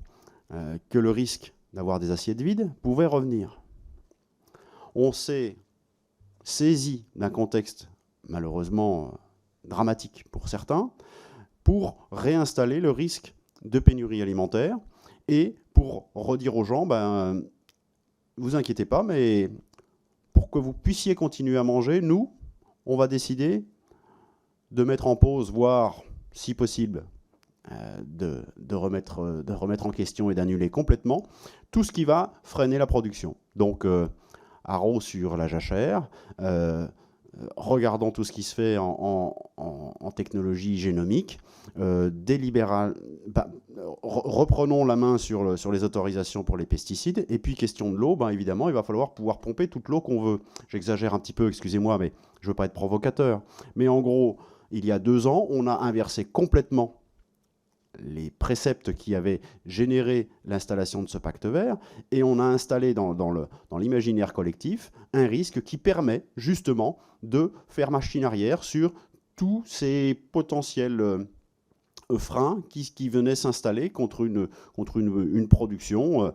que le risque d'avoir des assiettes vides pouvait revenir. On s'est saisi d'un contexte malheureusement dramatique pour certains, pour réinstaller le risque de pénurie alimentaire et pour redire aux gens, vous inquiétez pas, mais pour que vous puissiez continuer à manger, nous, on va décider de mettre en pause, voire, si possible, de remettre en question et d'annuler complètement tout ce qui va freiner la production. Donc, haro sur la jachère, regardons tout ce qui se fait en technologie génomique, reprenons la main sur les autorisations pour les pesticides, et puis question de l'eau, évidemment, il va falloir pouvoir pomper toute l'eau qu'on veut. J'exagère un petit peu, excusez-moi, mais je ne veux pas être provocateur. Mais en gros, il y a 2 ans, on a inversé complètement les préceptes qui avaient généré l'installation de ce pacte vert, et on a installé dans l'imaginaire collectif un risque qui permet justement de faire machine arrière sur tous ces potentiels freins qui venaient s'installer contre une production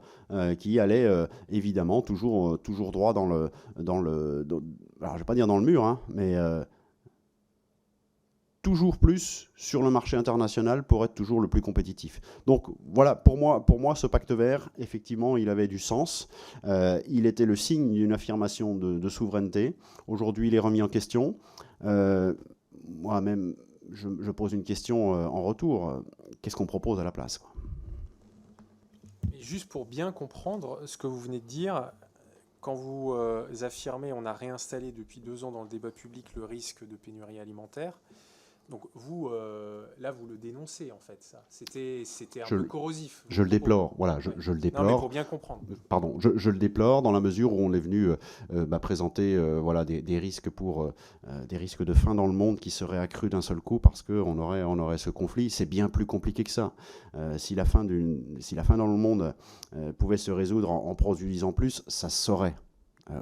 qui allait évidemment toujours droit alors je ne vais pas dire dans le mur, mais toujours plus sur le marché international pour être toujours le plus compétitif. Donc voilà, pour moi ce pacte vert, effectivement, il avait du sens. Il était le signe d'une affirmation de souveraineté. Aujourd'hui, il est remis en question. Moi-même, je pose une question en retour. Qu'est-ce qu'on propose à la place, quoi?
Et juste pour bien comprendre ce que vous venez de dire, quand vous affirmez on a réinstallé depuis 2 ans dans le débat public le risque de pénurie alimentaire, Donc vous, là, vous le dénoncez en fait, ça. C'était un
Je,
peu corrosif.
je le déplore, voilà,
Ouais.
je le
Non, mais
déplore.
pour bien comprendre.
Pardon, je le déplore dans la mesure où on est venu présenter voilà, des risques des risques de faim dans le monde qui seraient accrus d'un seul coup parce qu'on aurait ce conflit. C'est bien plus compliqué que ça. Si la faim dans le monde pouvait se résoudre en produisant plus, ça se saurait.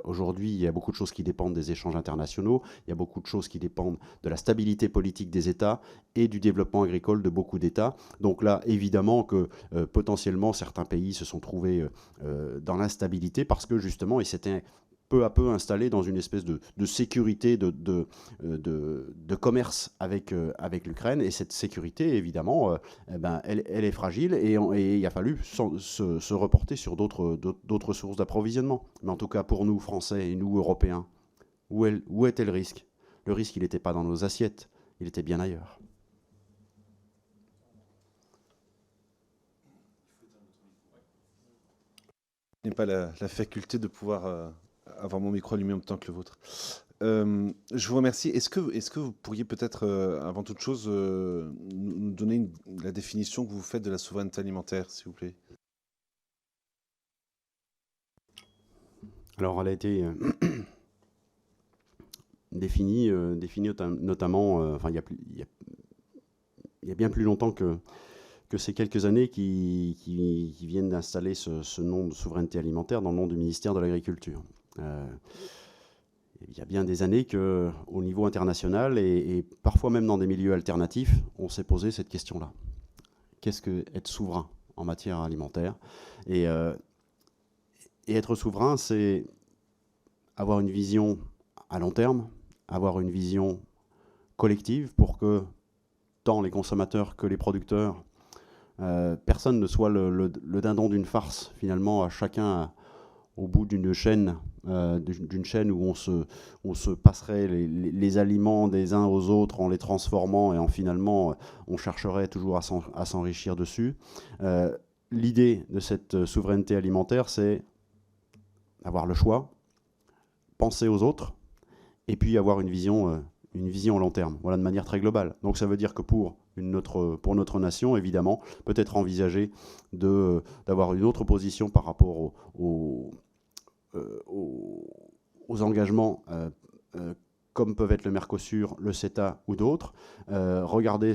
Aujourd'hui, il y a beaucoup de choses qui dépendent des échanges internationaux, il y a beaucoup de choses qui dépendent de la stabilité politique des États et du développement agricole de beaucoup d'États. Donc là, évidemment que potentiellement certains pays se sont trouvés dans l'instabilité parce que justement, ils s'étaient peu à peu installés dans une espèce de sécurité, de commerce avec l'Ukraine. Et cette sécurité, évidemment, elle est fragile et il a fallu se reporter sur d'autres sources d'approvisionnement. Mais en tout cas, pour nous, Français et nous, Européens, où était le risque? Le risque, il n'était pas dans nos assiettes, il était bien ailleurs.
Je n'ai pas la faculté de pouvoir avoir mon micro allumé en même temps que le vôtre. Je vous remercie. Est-ce que vous pourriez peut-être, avant toute chose, nous donner la définition que vous faites de la souveraineté alimentaire, s'il vous plaît?
Alors, elle a été définie notamment, il y a bien plus longtemps que ces quelques années qui viennent d'installer ce nom de souveraineté alimentaire dans le nom du ministère de l'Agriculture. Il y a bien des années qu'au niveau international et parfois même dans des milieux alternatifs, on s'est posé cette question-là. Qu'est-ce que être souverain en matière alimentaire? Et être souverain, c'est avoir une vision à long terme, avoir une vision collective pour que tant les consommateurs que les producteurs, personne ne soit le dindon d'une farce, finalement, à chacun au bout d'une chaîne où on se passerait les aliments des uns aux autres en les transformant et finalement on chercherait toujours à s'enrichir dessus. L'idée de cette souveraineté alimentaire, c'est avoir le choix, penser aux autres et puis avoir une vision à long terme, voilà, de manière très globale. Donc ça veut dire que pour notre nation, évidemment, peut-être envisager d'avoir une autre position par rapport aux engagements comme peuvent être le Mercosur, le CETA ou d'autres, regarder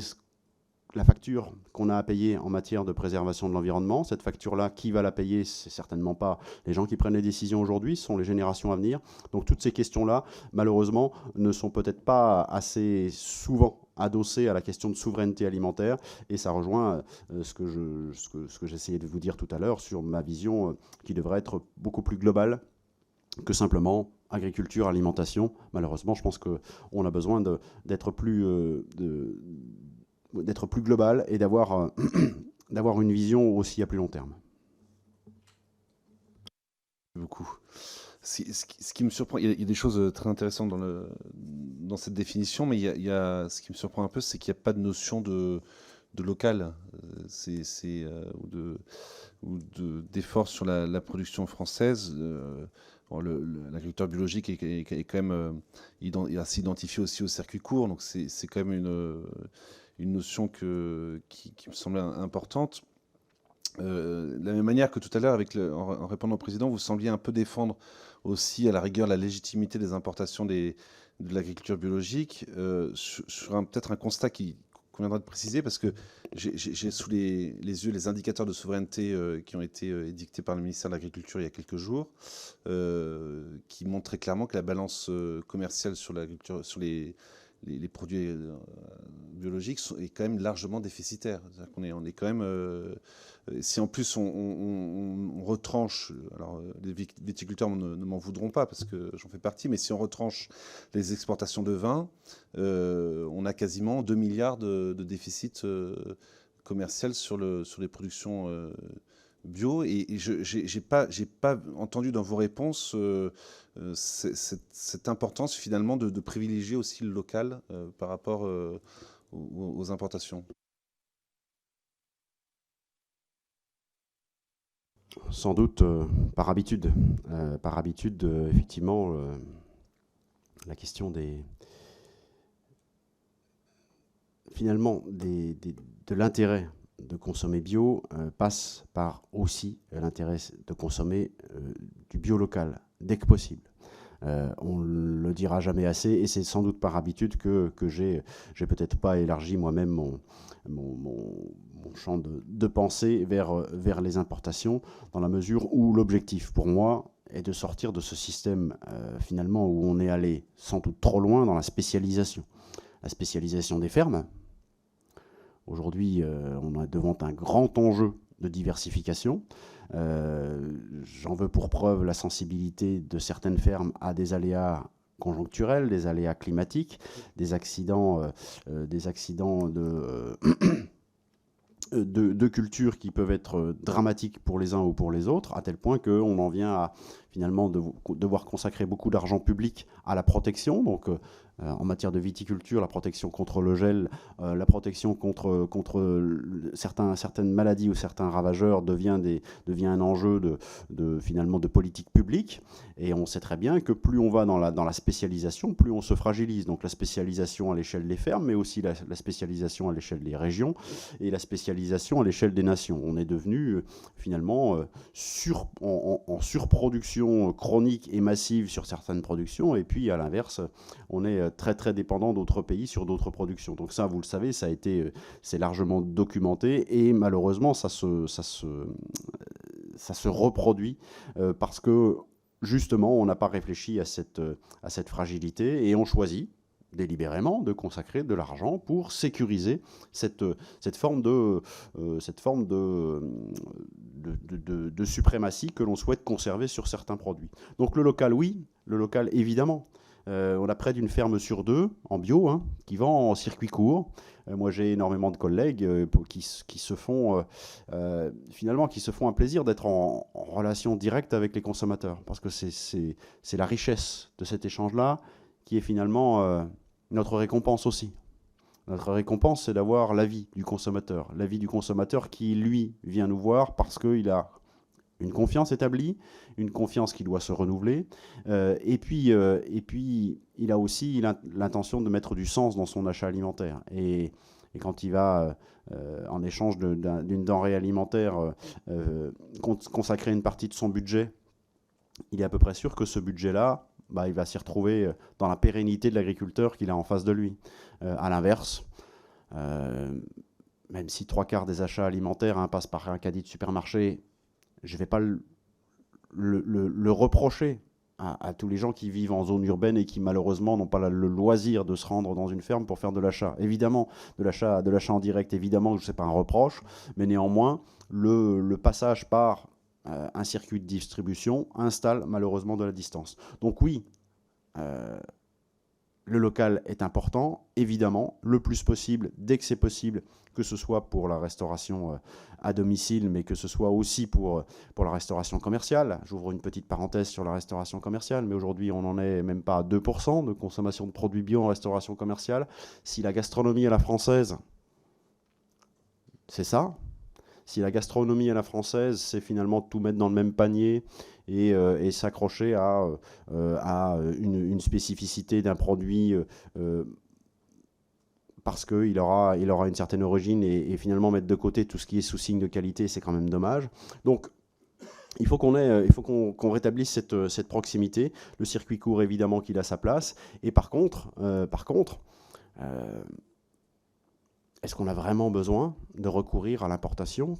la facture qu'on a à payer en matière de préservation de l'environnement. Cette facture-là, qui va la payer? C'est certainement pas les gens qui prennent les décisions aujourd'hui, ce sont les générations à venir. Donc toutes ces questions-là, malheureusement, ne sont peut-être pas assez souvent adossées à la question de souveraineté alimentaire. Et ça rejoint ce que j'essayais de vous dire tout à l'heure sur ma vision qui devrait être beaucoup plus globale que simplement agriculture, alimentation. Malheureusement, je pense qu'on a besoin d'être plus global et d'avoir une vision aussi à plus long terme.
Beaucoup. Ce qui me surprend, il y a des choses très intéressantes dans cette définition, mais ce qui me surprend un peu, c'est qu'il n'y a pas de notion de local, ou d'effort sur la production française. L'agriculteur biologique est quand même assez identifié aussi au circuit court, donc c'est quand même une notion qui me semblait importante. De la même manière que tout à l'heure, en répondant au président, vous sembliez un peu défendre aussi, à la rigueur, la légitimité des importations de l'agriculture biologique, sur peut-être un constat qui conviendra de préciser, parce que j'ai sous les yeux les indicateurs de souveraineté qui ont été édictés par le ministère de l'Agriculture il y a quelques jours, qui montrent très clairement que la balance commerciale sur l'agriculture, sur les produits biologiques est quand même largement déficitaire. On est quand même... si en plus on retranche, alors les viticulteurs ne m'en voudront pas parce que j'en fais partie, mais si on retranche les exportations de vin, on a quasiment 2 milliards de déficit commercial sur les productions bio. Et j'ai pas entendu dans vos réponses cette importance finalement de privilégier aussi le local par rapport aux importations.
Sans doute par habitude. Effectivement, la question finalement, de l'intérêt de consommer bio passe par aussi l'intérêt de consommer du bio local, dès que possible. On ne le dira jamais assez, et c'est sans doute par habitude que j'ai peut-être pas élargi moi-même mon champ de pensée vers les importations, dans la mesure où l'objectif pour moi est de sortir de ce système finalement où on est allé sans doute trop loin dans la spécialisation. La spécialisation des fermes. Aujourd'hui, on est devant un grand enjeu de diversification. J'en veux pour preuve la sensibilité de certaines fermes à des aléas conjoncturels, des aléas climatiques, des accidents de cultures qui peuvent être dramatiques pour les uns ou pour les autres, à tel point qu'on en vient à finalement devoir consacrer beaucoup d'argent public à la protection. Donc, en matière de viticulture, la protection contre le gel, la protection contre certaines maladies ou certains ravageurs devient un enjeu finalement de politique publique. Et on sait très bien que plus on va dans la spécialisation, plus on se fragilise. Donc la spécialisation à l'échelle des fermes, mais aussi la spécialisation à l'échelle des régions et la spécialisation à l'échelle des nations. On est devenu finalement en surproduction chronique et massive sur certaines productions, et puis à l'inverse, on est très très dépendant d'autres pays sur d'autres productions. Donc ça, vous le savez, c'est largement documenté, et malheureusement ça se reproduit parce que justement on n'a pas réfléchi à cette fragilité, et on choisit délibérément de consacrer de l'argent pour sécuriser cette forme de suprématie que l'on souhaite conserver sur certains produits. Donc le local, oui, le local évidemment. On a près d'une ferme sur deux en bio qui vend en circuit court. Moi, j'ai énormément de collègues qui se font un plaisir d'être en relation directe avec les consommateurs, parce que c'est la richesse de cet échange-là qui est finalement notre récompense aussi. Notre récompense, c'est d'avoir l'avis du consommateur qui, lui, vient nous voir parce qu'il a une confiance établie, une confiance qui doit se renouveler, et puis il a aussi l'intention de mettre du sens dans son achat alimentaire. Et quand il va, en échange d'une denrée alimentaire, consacrer une partie de son budget, il est à peu près sûr que ce budget-là, il va s'y retrouver dans la pérennité de l'agriculteur qu'il a en face de lui. À l'inverse, même si 3/4 des achats alimentaires passent par un caddie de supermarché, je ne vais pas le reprocher à tous les gens qui vivent en zone urbaine et qui malheureusement n'ont pas le loisir de se rendre dans une ferme pour faire de l'achat. Évidemment, de l'achat en direct, évidemment, ce n'est pas un reproche, mais néanmoins, le passage par un circuit de distribution installe malheureusement de la distance. Donc oui, le local est important, évidemment, le plus possible, dès que c'est possible, que ce soit pour la restauration à domicile, mais que ce soit aussi pour la restauration commerciale. J'ouvre une petite parenthèse sur la restauration commerciale, mais aujourd'hui, on n'en est même pas à 2% de consommation de produits bio en restauration commerciale. Si la gastronomie à la française, c'est ça. Si la gastronomie à la française, c'est finalement tout mettre dans le même panier et s'accrocher à une spécificité d'un produit parce qu'il aura une certaine origine, et finalement mettre de côté tout ce qui est sous signe de qualité, c'est quand même dommage. Donc, il faut qu'on rétablisse cette proximité. Le circuit court, évidemment, qu'il a sa place. Et par contre, est-ce qu'on a vraiment besoin de recourir à l'importation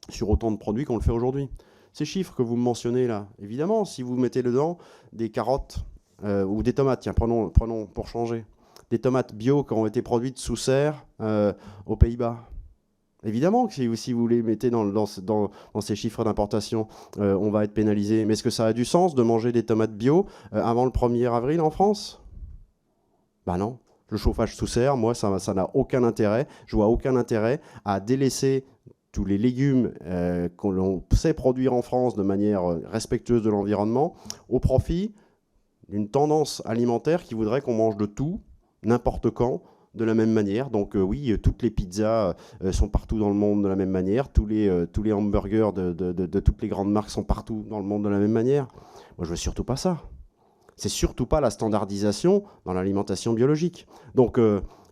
sur autant de produits qu'on le fait aujourd'hui? Ces chiffres que vous me mentionnez là, évidemment, si vous mettez dedans des carottes ou des tomates, tiens, prenons pour changer, des tomates bio qui ont été produites sous serre aux Pays-Bas. Évidemment que si vous les mettez dans ces chiffres d'importation, on va être pénalisé. Mais est-ce que ça a du sens de manger des tomates bio avant le 1er avril en France? Non. Le chauffage sous serre, moi, ça n'a aucun intérêt. Je vois aucun intérêt à délaisser tous les légumes que l'on sait produire en France de manière respectueuse de l'environnement au profit d'une tendance alimentaire qui voudrait qu'on mange de tout, n'importe quand, de la même manière. Donc oui, toutes les pizzas sont partout dans le monde de la même manière. Tous les hamburgers de toutes les grandes marques sont partout dans le monde de la même manière. Moi, je veux surtout pas ça. C'est surtout pas la standardisation dans l'alimentation biologique. Donc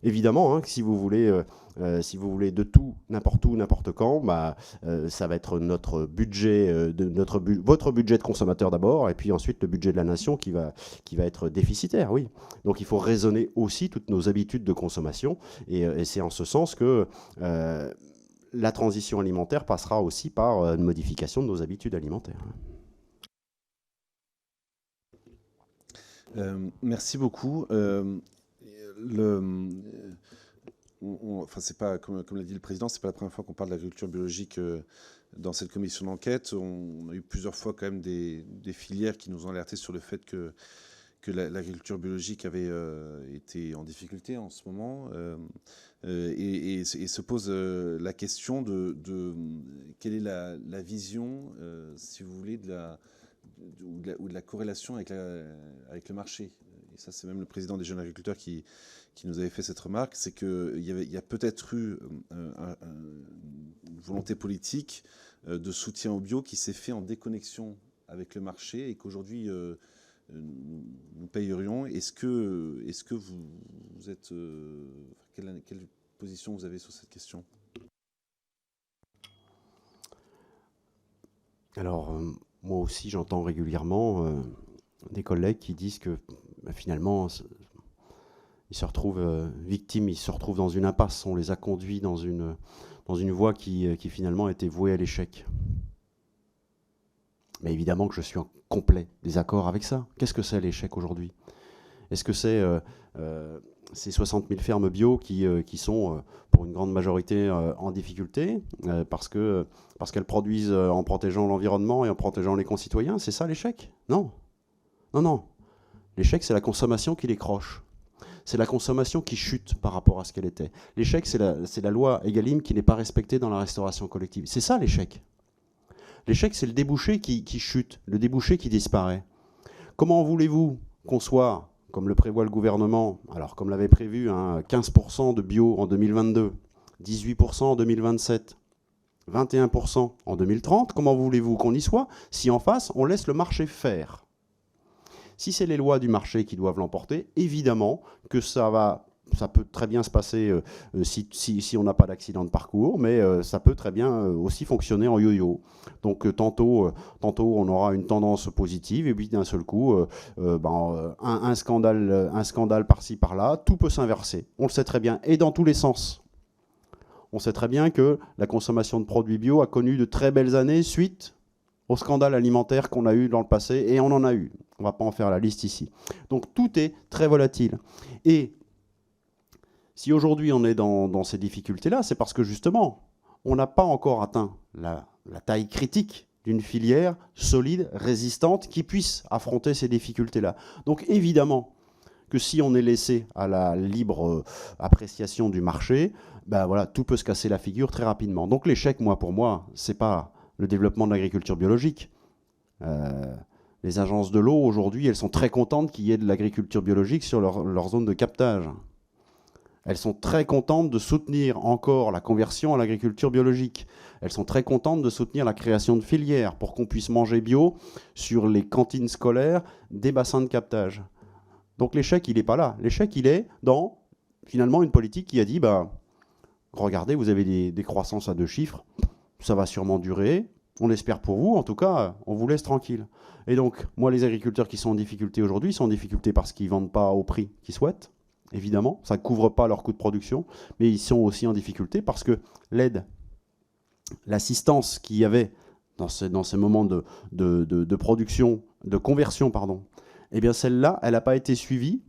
Évidemment, hein, que si vous voulez de tout, n'importe quand, ça va être notre budget, votre budget de consommateur d'abord, et puis ensuite le budget de la nation qui va être déficitaire, oui. Donc il faut raisonner aussi toutes nos habitudes de consommation, et c'est en ce sens que la transition alimentaire passera aussi par une modification de nos habitudes alimentaires.
Merci beaucoup. C'est pas, comme l'a dit le président, c'est pas la première fois qu'on parle de l'agriculture biologique dans cette commission d'enquête. On a eu plusieurs fois quand même des filières qui nous ont alertés sur le fait que l'agriculture biologique avait été en difficulté en ce moment, et se pose la question de quelle est la vision, si vous voulez, ou de la corrélation avec le marché. Et ça, c'est même le président des jeunes agriculteurs qui nous avait fait cette remarque, c'est qu'il y a peut-être eu une volonté politique de soutien au bio qui s'est fait en déconnexion avec le marché, et qu'aujourd'hui nous payerions. Est-ce que vous êtes... quelle position vous avez sur cette question ?
Alors, moi aussi, j'entends régulièrement des collègues qui disent que finalement, ils se retrouvent victimes, ils se retrouvent dans une impasse. On les a conduits dans une voie qui finalement était vouée à l'échec. Mais évidemment que je suis en complet désaccord avec ça. Qu'est-ce que c'est l'échec aujourd'hui ? Est-ce que c'est ces 60 000 fermes bio qui sont, pour une grande majorité, en difficulté parce qu'elles produisent en protégeant l'environnement et en protégeant les concitoyens ? C'est ça l'échec ? Non. Non. L'échec, c'est la consommation qui décroche. C'est la consommation qui chute par rapport à ce qu'elle était. L'échec, c'est la loi Egalim qui n'est pas respectée dans la restauration collective. C'est ça l'échec. L'échec, c'est le débouché qui chute, le débouché qui disparaît. Comment voulez-vous qu'on soit, comme le prévoit le gouvernement, alors comme l'avait prévu, 15% de bio en 2022, 18% en 2027, 21% en 2030, comment voulez-vous qu'on y soit si en face, on laisse le marché faire ? Si c'est les lois du marché qui doivent l'emporter, évidemment que ça peut très bien se passer si on n'a pas d'accident de parcours, mais ça peut très bien aussi fonctionner en yo-yo. Donc tantôt on aura une tendance positive, et puis d'un seul coup, un scandale par-ci par-là, tout peut s'inverser. On le sait très bien, et dans tous les sens. On sait très bien que la consommation de produits bio a connu de très belles années suite au scandale alimentaire qu'on a eu dans le passé, et on en a eu. On ne va pas en faire la liste ici. Donc tout est très volatile. Et si aujourd'hui on est dans ces difficultés-là, c'est parce que justement, on n'a pas encore atteint la taille critique d'une filière solide, résistante, qui puisse affronter ces difficultés-là. Donc évidemment que si on est laissé à la libre appréciation du marché, tout peut se casser la figure très rapidement. Donc l'échec, pour moi, c'est pas le développement de l'agriculture biologique. Les agences de l'eau, aujourd'hui, elles sont très contentes qu'il y ait de l'agriculture biologique sur leur zone de captage. Elles sont très contentes de soutenir encore la conversion à l'agriculture biologique. Elles sont très contentes de soutenir la création de filières pour qu'on puisse manger bio sur les cantines scolaires des bassins de captage. Donc l'échec, il n'est pas là. L'échec, il est dans, finalement, une politique qui a dit, regardez, vous avez des croissances à 2 chiffres, ça va sûrement durer, on l'espère pour vous, en tout cas, on vous laisse tranquille. Et donc, moi, les agriculteurs qui sont en difficulté aujourd'hui, ils sont en difficulté parce qu'ils ne vendent pas au prix qu'ils souhaitent, évidemment, ça ne couvre pas leur coût de production, mais ils sont aussi en difficulté parce que l'aide, l'assistance qu'il y avait dans ces moments de production, de conversion, eh bien celle-là, elle n'a pas été suivie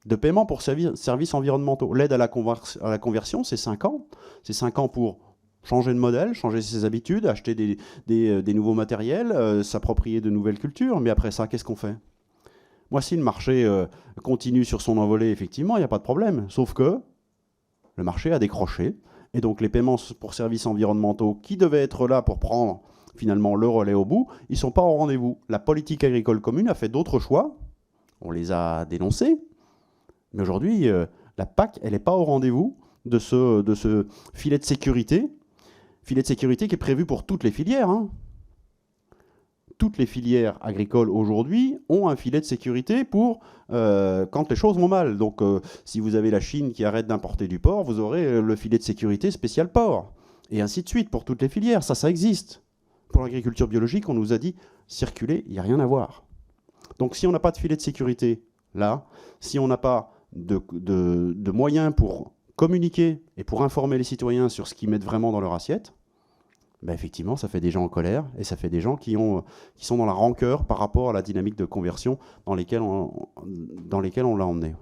de paiement pour services environnementaux. L'aide à la conversion, c'est 5 ans. C'est 5 ans pour changer de modèle, changer ses habitudes, acheter des nouveaux matériels, s'approprier de nouvelles cultures. Mais après ça, qu'est-ce qu'on fait ? Moi, si le marché continue sur son envolée, effectivement, il n'y a pas de problème. Sauf que le marché a décroché. Et donc, les paiements pour services environnementaux qui devaient être là pour prendre finalement le relais au bout, ils ne sont pas au rendez-vous. La politique agricole commune a fait d'autres choix. On les a dénoncés. Mais aujourd'hui, la PAC, elle n'est pas au rendez-vous de ce filet de sécurité. Filet de sécurité qui est prévu pour toutes les filières. toutes les filières agricoles aujourd'hui ont un filet de sécurité pour quand les choses vont mal. Donc si vous avez la Chine qui arrête d'importer du porc, vous aurez le filet de sécurité spécial porc. Et ainsi de suite pour toutes les filières. Ça existe. Pour l'agriculture biologique, on nous a dit circuler, il n'y a rien à voir. Donc si on n'a pas de filet de sécurité là, si on n'a pas de moyens pour communiquer et pour informer les citoyens sur ce qu'ils mettent vraiment dans leur assiette, ben effectivement, ça fait des gens en colère et ça fait des gens qui sont dans la rancœur par rapport à la dynamique de conversion dans lesquelles on l'a emmené.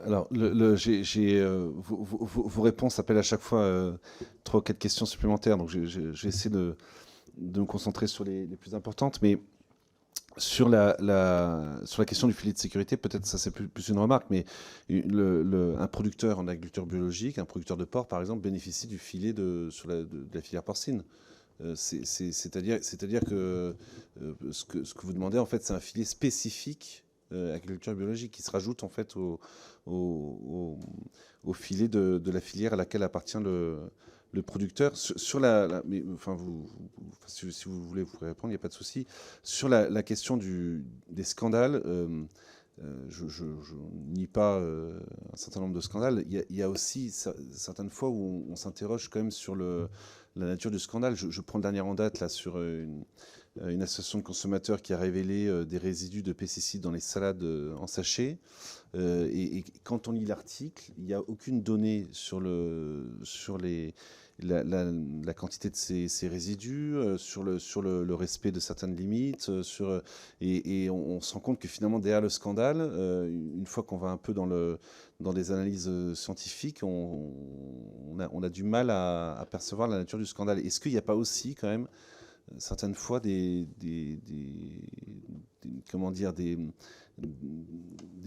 Alors, vos réponses appellent à chaque fois 3 ou 4 questions supplémentaires, donc je vais essayer de me concentrer sur les plus importantes, mais sur la question du filet de sécurité, peut-être ça c'est plus une remarque, mais un producteur en agriculture biologique, un producteur de porc par exemple, bénéficie du filet de la filière porcine. C'est-à-dire que ce que vous demandez, en fait, c'est un filet spécifique agriculture biologique qui se rajoute en fait au filet de la filière à laquelle appartient le producteur. Si vous voulez, vous pourrez répondre, il n'y a pas de souci. Sur la question des scandales, je nie pas un certain nombre de scandales. Il y a aussi certaines fois où on s'interroge quand même sur la nature du scandale. Je prends le dernier en date là sur une association de consommateurs qui a révélé des résidus de pesticides dans les salades en sachet. Et quand on lit l'article, il n'y a aucune donnée sur la quantité de ces résidus, sur le respect de certaines limites, et on se rend compte que finalement derrière le scandale, une fois qu'on va un peu dans les analyses scientifiques, on a du mal à percevoir la nature du scandale. Est-ce qu'il n'y a pas aussi quand même certaines fois des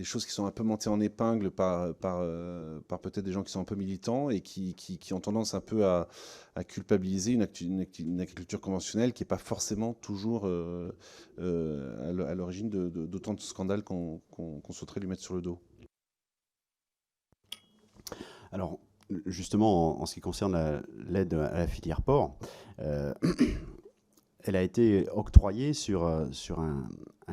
choses qui sont un peu montées en épingle par peut-être des gens qui sont un peu militants et qui ont tendance un peu à culpabiliser une agriculture conventionnelle qui n'est pas forcément toujours à l'origine d'autant de scandales qu'on souhaiterait lui mettre sur le dos.
Alors, justement, en ce qui concerne l'aide à la filière porc, elle a été octroyée sur un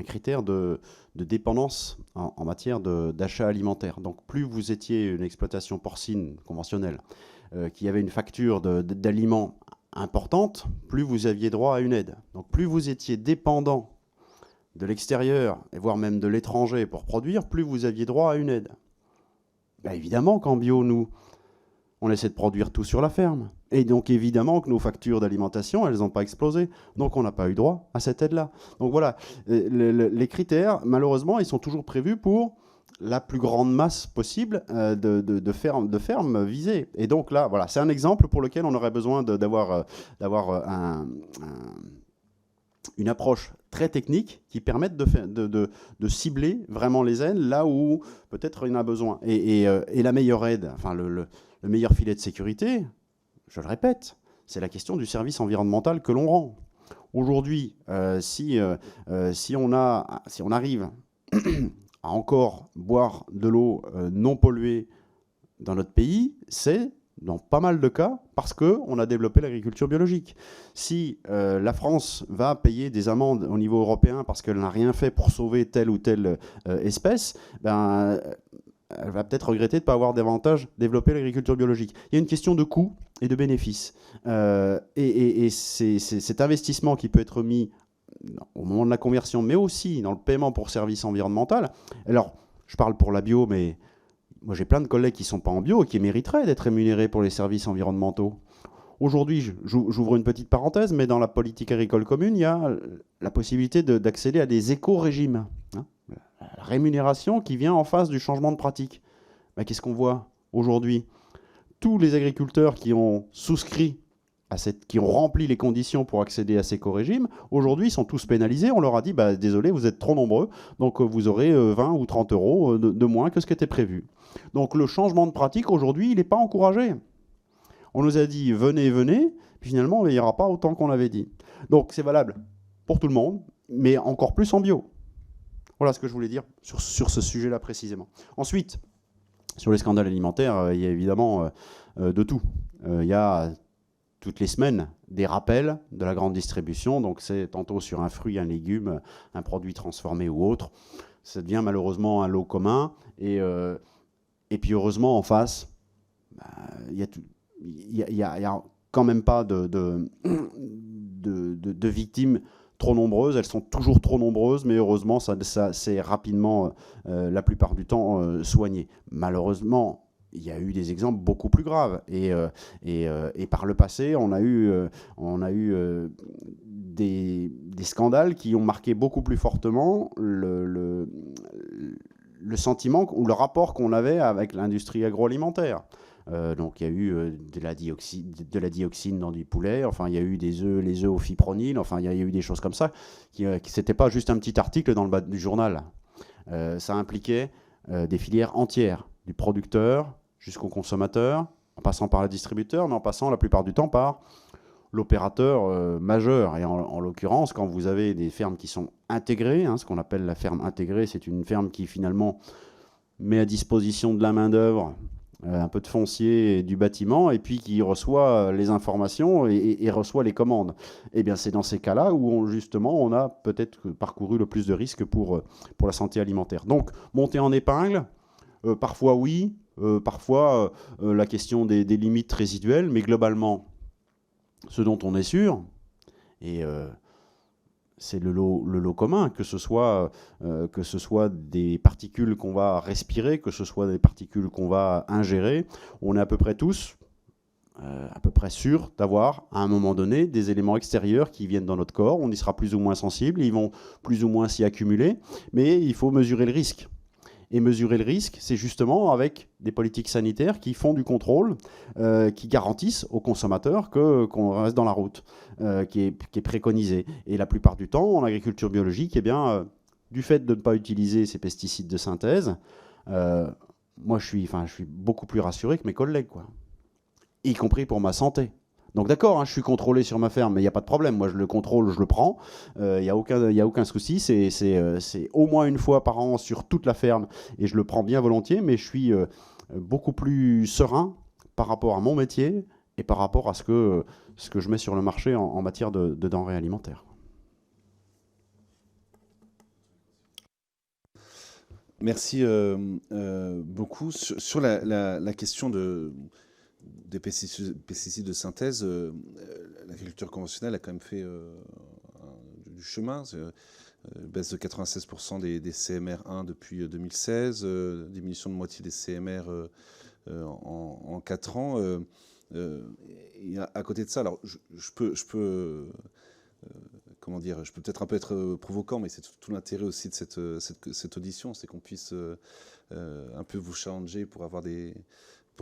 critère de dépendance en matière d'achat alimentaire. Donc plus vous étiez une exploitation porcine conventionnelle qui avait une facture d'aliments importante, plus vous aviez droit à une aide. Donc plus vous étiez dépendant de l'extérieur, et voire même de l'étranger pour produire, plus vous aviez droit à une aide. Ben évidemment qu'en bio, nous, on essaie de produire tout sur la ferme. Et donc, évidemment que nos factures d'alimentation, elles n'ont pas explosé. Donc, on n'a pas eu droit à cette aide-là. Donc, voilà. Les critères, malheureusement, ils sont toujours prévus pour la plus grande masse possible de fermes visées. Et donc, là, voilà, c'est un exemple pour lequel on aurait besoin d'avoir une approche très technique qui permette de cibler vraiment les aides là où peut-être il y en a besoin. Et la meilleure aide, enfin, le meilleur filet de sécurité, je le répète, c'est la question du service environnemental que l'on rend. Aujourd'hui, si on arrive à encore boire de l'eau non polluée dans notre pays, c'est dans pas mal de cas parce qu'on a développé l'agriculture biologique. Si la France va payer des amendes au niveau européen parce qu'elle n'a rien fait pour sauver telle ou telle espèce, elle va peut-être regretter de ne pas avoir davantage développé l'agriculture biologique. Il y a une question de coût et de bénéfice. Et c'est cet investissement qui peut être mis au moment de la conversion, mais aussi dans le paiement pour service environnemental. Alors, je parle pour la bio, mais moi j'ai plein de collègues qui ne sont pas en bio et qui mériteraient d'être rémunérés pour les services environnementaux. Aujourd'hui, j'ouvre une petite parenthèse, mais dans la politique agricole commune, il y a la possibilité d'accéder à des éco-régimes. La rémunération qui vient en face du changement de pratique. Qu'est-ce qu'on voit aujourd'hui? Tous les agriculteurs qui ont souscrit qui ont rempli les conditions pour accéder à ces éco-régimes, aujourd'hui, sont tous pénalisés. On leur a dit, désolé, vous êtes trop nombreux, donc vous aurez 20 ou 30 euros de moins que ce qui était prévu. Donc le changement de pratique, aujourd'hui, il n'est pas encouragé. On nous a dit, venez, puis finalement, il n'y aura pas autant qu'on l'avait dit. Donc c'est valable pour tout le monde, mais encore plus en bio. Voilà ce que je voulais dire sur ce sujet-là précisément. Ensuite, sur les scandales alimentaires, il y a évidemment de tout. Il y a toutes les semaines des rappels de la grande distribution, donc c'est tantôt sur un fruit, un légume, un produit transformé ou autre. Ça devient malheureusement un lot commun, et puis heureusement en face, il y a quand même pas de victimes trop nombreuses. Elles sont toujours trop nombreuses, mais heureusement ça c'est rapidement la plupart du temps soigné. Malheureusement, il y a eu des exemples beaucoup plus graves, et par le passé on a eu des scandales qui ont marqué beaucoup plus fortement le sentiment ou le rapport qu'on avait avec l'industrie agroalimentaire. Donc il y a eu de la dioxine dans du poulet, enfin il y a eu les œufs au fipronil, enfin il y a eu des choses comme ça, c'était pas juste un petit article dans le bas du journal. Ça impliquait des filières entières, du producteur jusqu'au consommateur, en passant par le distributeur, mais en passant la plupart du temps par l'opérateur majeur. Et en l'occurrence, quand vous avez des fermes qui sont intégrées, ce qu'on appelle la ferme intégrée, c'est une ferme qui finalement met à disposition de la main-d'œuvre, un peu de foncier et du bâtiment, et puis qui reçoit les informations et reçoit les commandes. Eh bien, c'est dans ces cas-là où justement on a peut-être parcouru le plus de risques pour la santé alimentaire. Donc, monter en épingle, parfois oui, parfois la question des limites résiduelles, mais globalement, ce dont on est sûr, et c'est le lot commun, que ce soit des particules qu'on va respirer, que ce soit des particules qu'on va ingérer, on est à peu près tous à peu près sûrs d'avoir, à un moment donné, des éléments extérieurs qui viennent dans notre corps. On y sera plus ou moins sensible, ils vont plus ou moins s'y accumuler, mais il faut mesurer le risque. Et mesurer le risque, c'est justement avec des politiques sanitaires qui font du contrôle, qui garantissent aux consommateurs qu'on reste dans la route, qui est préconisé. Et la plupart du temps, en agriculture biologique, eh bien, du fait de ne pas utiliser ces pesticides de synthèse, moi je suis beaucoup plus rassuré que mes collègues, quoi. Y compris pour ma santé. Donc d'accord, je suis contrôlé sur ma ferme, mais il n'y a pas de problème. Moi, je le contrôle, je le prends. Il n'y a aucun souci. C'est au moins une fois par an sur toute la ferme, et je le prends bien volontiers, mais je suis beaucoup plus serein par rapport à mon métier et par rapport à ce que je mets sur le marché en matière de denrées alimentaires.
Merci beaucoup. Sur la question des pesticides de synthèse, l'agriculture conventionnelle a quand même fait du chemin. Baisse de 96% des CMR1 depuis 2016, diminution de moitié des CMR en 4 ans. Et à côté de ça, alors je peux comment dire, je peux peut-être un peu être provocant, mais c'est tout l'intérêt aussi de cette audition, c'est qu'on puisse un peu vous challenger pour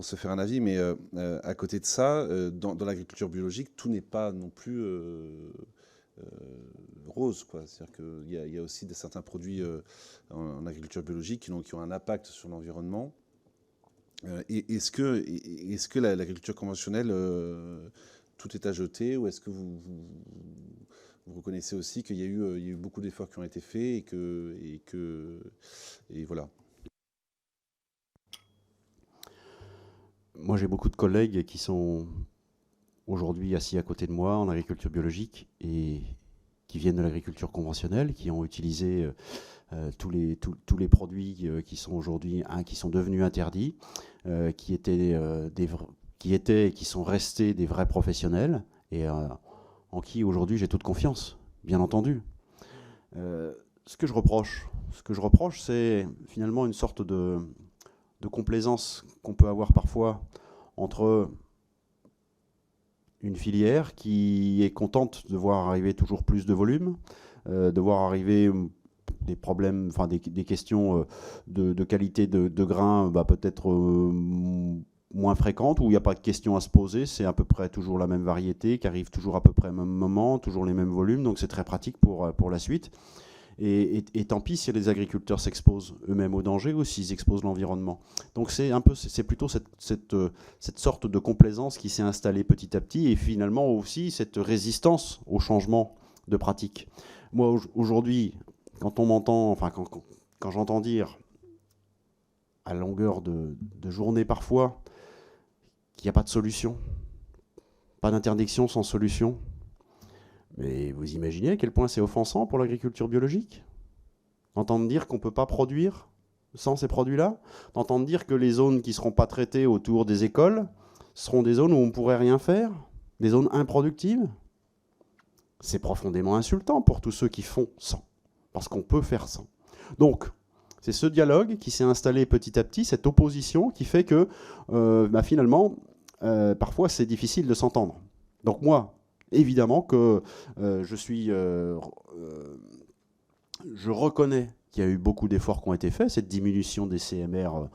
se faire un avis. Mais à côté de ça, dans l'agriculture biologique, tout n'est pas non plus rose, quoi. C'est-à-dire qu'il y a aussi certains produits en agriculture biologique qui ont un impact sur l'environnement. Est-ce que l'agriculture conventionnelle, tout est à jeter, ou est-ce que vous reconnaissez aussi qu'il y a eu beaucoup d'efforts qui ont été faits et voilà.
Moi, j'ai beaucoup de collègues qui sont aujourd'hui assis à côté de moi en agriculture biologique et qui viennent de l'agriculture conventionnelle, qui ont utilisé tous les produits qui sont aujourd'hui qui sont devenus interdits, qui étaient et qui sont restés des vrais professionnels, et en qui aujourd'hui j'ai toute confiance, bien entendu. Ce que je reproche, c'est finalement une sorte de complaisance qu'on peut avoir parfois entre une filière qui est contente de voir arriver toujours plus de volume, de voir arriver des problèmes, enfin des questions de qualité de grains peut-être moins fréquentes, où il n'y a pas de questions à se poser, c'est à peu près toujours la même variété, qui arrive toujours à peu près au même moment, toujours les mêmes volumes, donc c'est très pratique pour la suite. Et tant pis si les agriculteurs s'exposent eux-mêmes au danger ou s'ils exposent l'environnement. Donc c'est plutôt cette sorte de complaisance qui s'est installée petit à petit, et finalement aussi cette résistance au changement de pratique. Moi aujourd'hui, quand on m'entend, enfin quand j'entends dire à longueur de journée parfois qu'il n'y a pas de solution. Pas d'interdiction sans solution. Mais vous imaginez à quel point c'est offensant pour l'agriculture biologique d'entendre dire qu'on ne peut pas produire sans ces produits-là, d'entendre dire que les zones qui ne seront pas traitées autour des écoles seront des zones où on ne pourrait rien faire, des zones improductives. C'est profondément insultant pour tous ceux qui font sans, parce qu'on peut faire sans. Donc, c'est ce dialogue qui s'est installé petit à petit, cette opposition qui fait que finalement, parfois c'est difficile de s'entendre. Donc moi, évidemment que je reconnais qu'il y a eu beaucoup d'efforts qui ont été faits, cette diminution des CMR,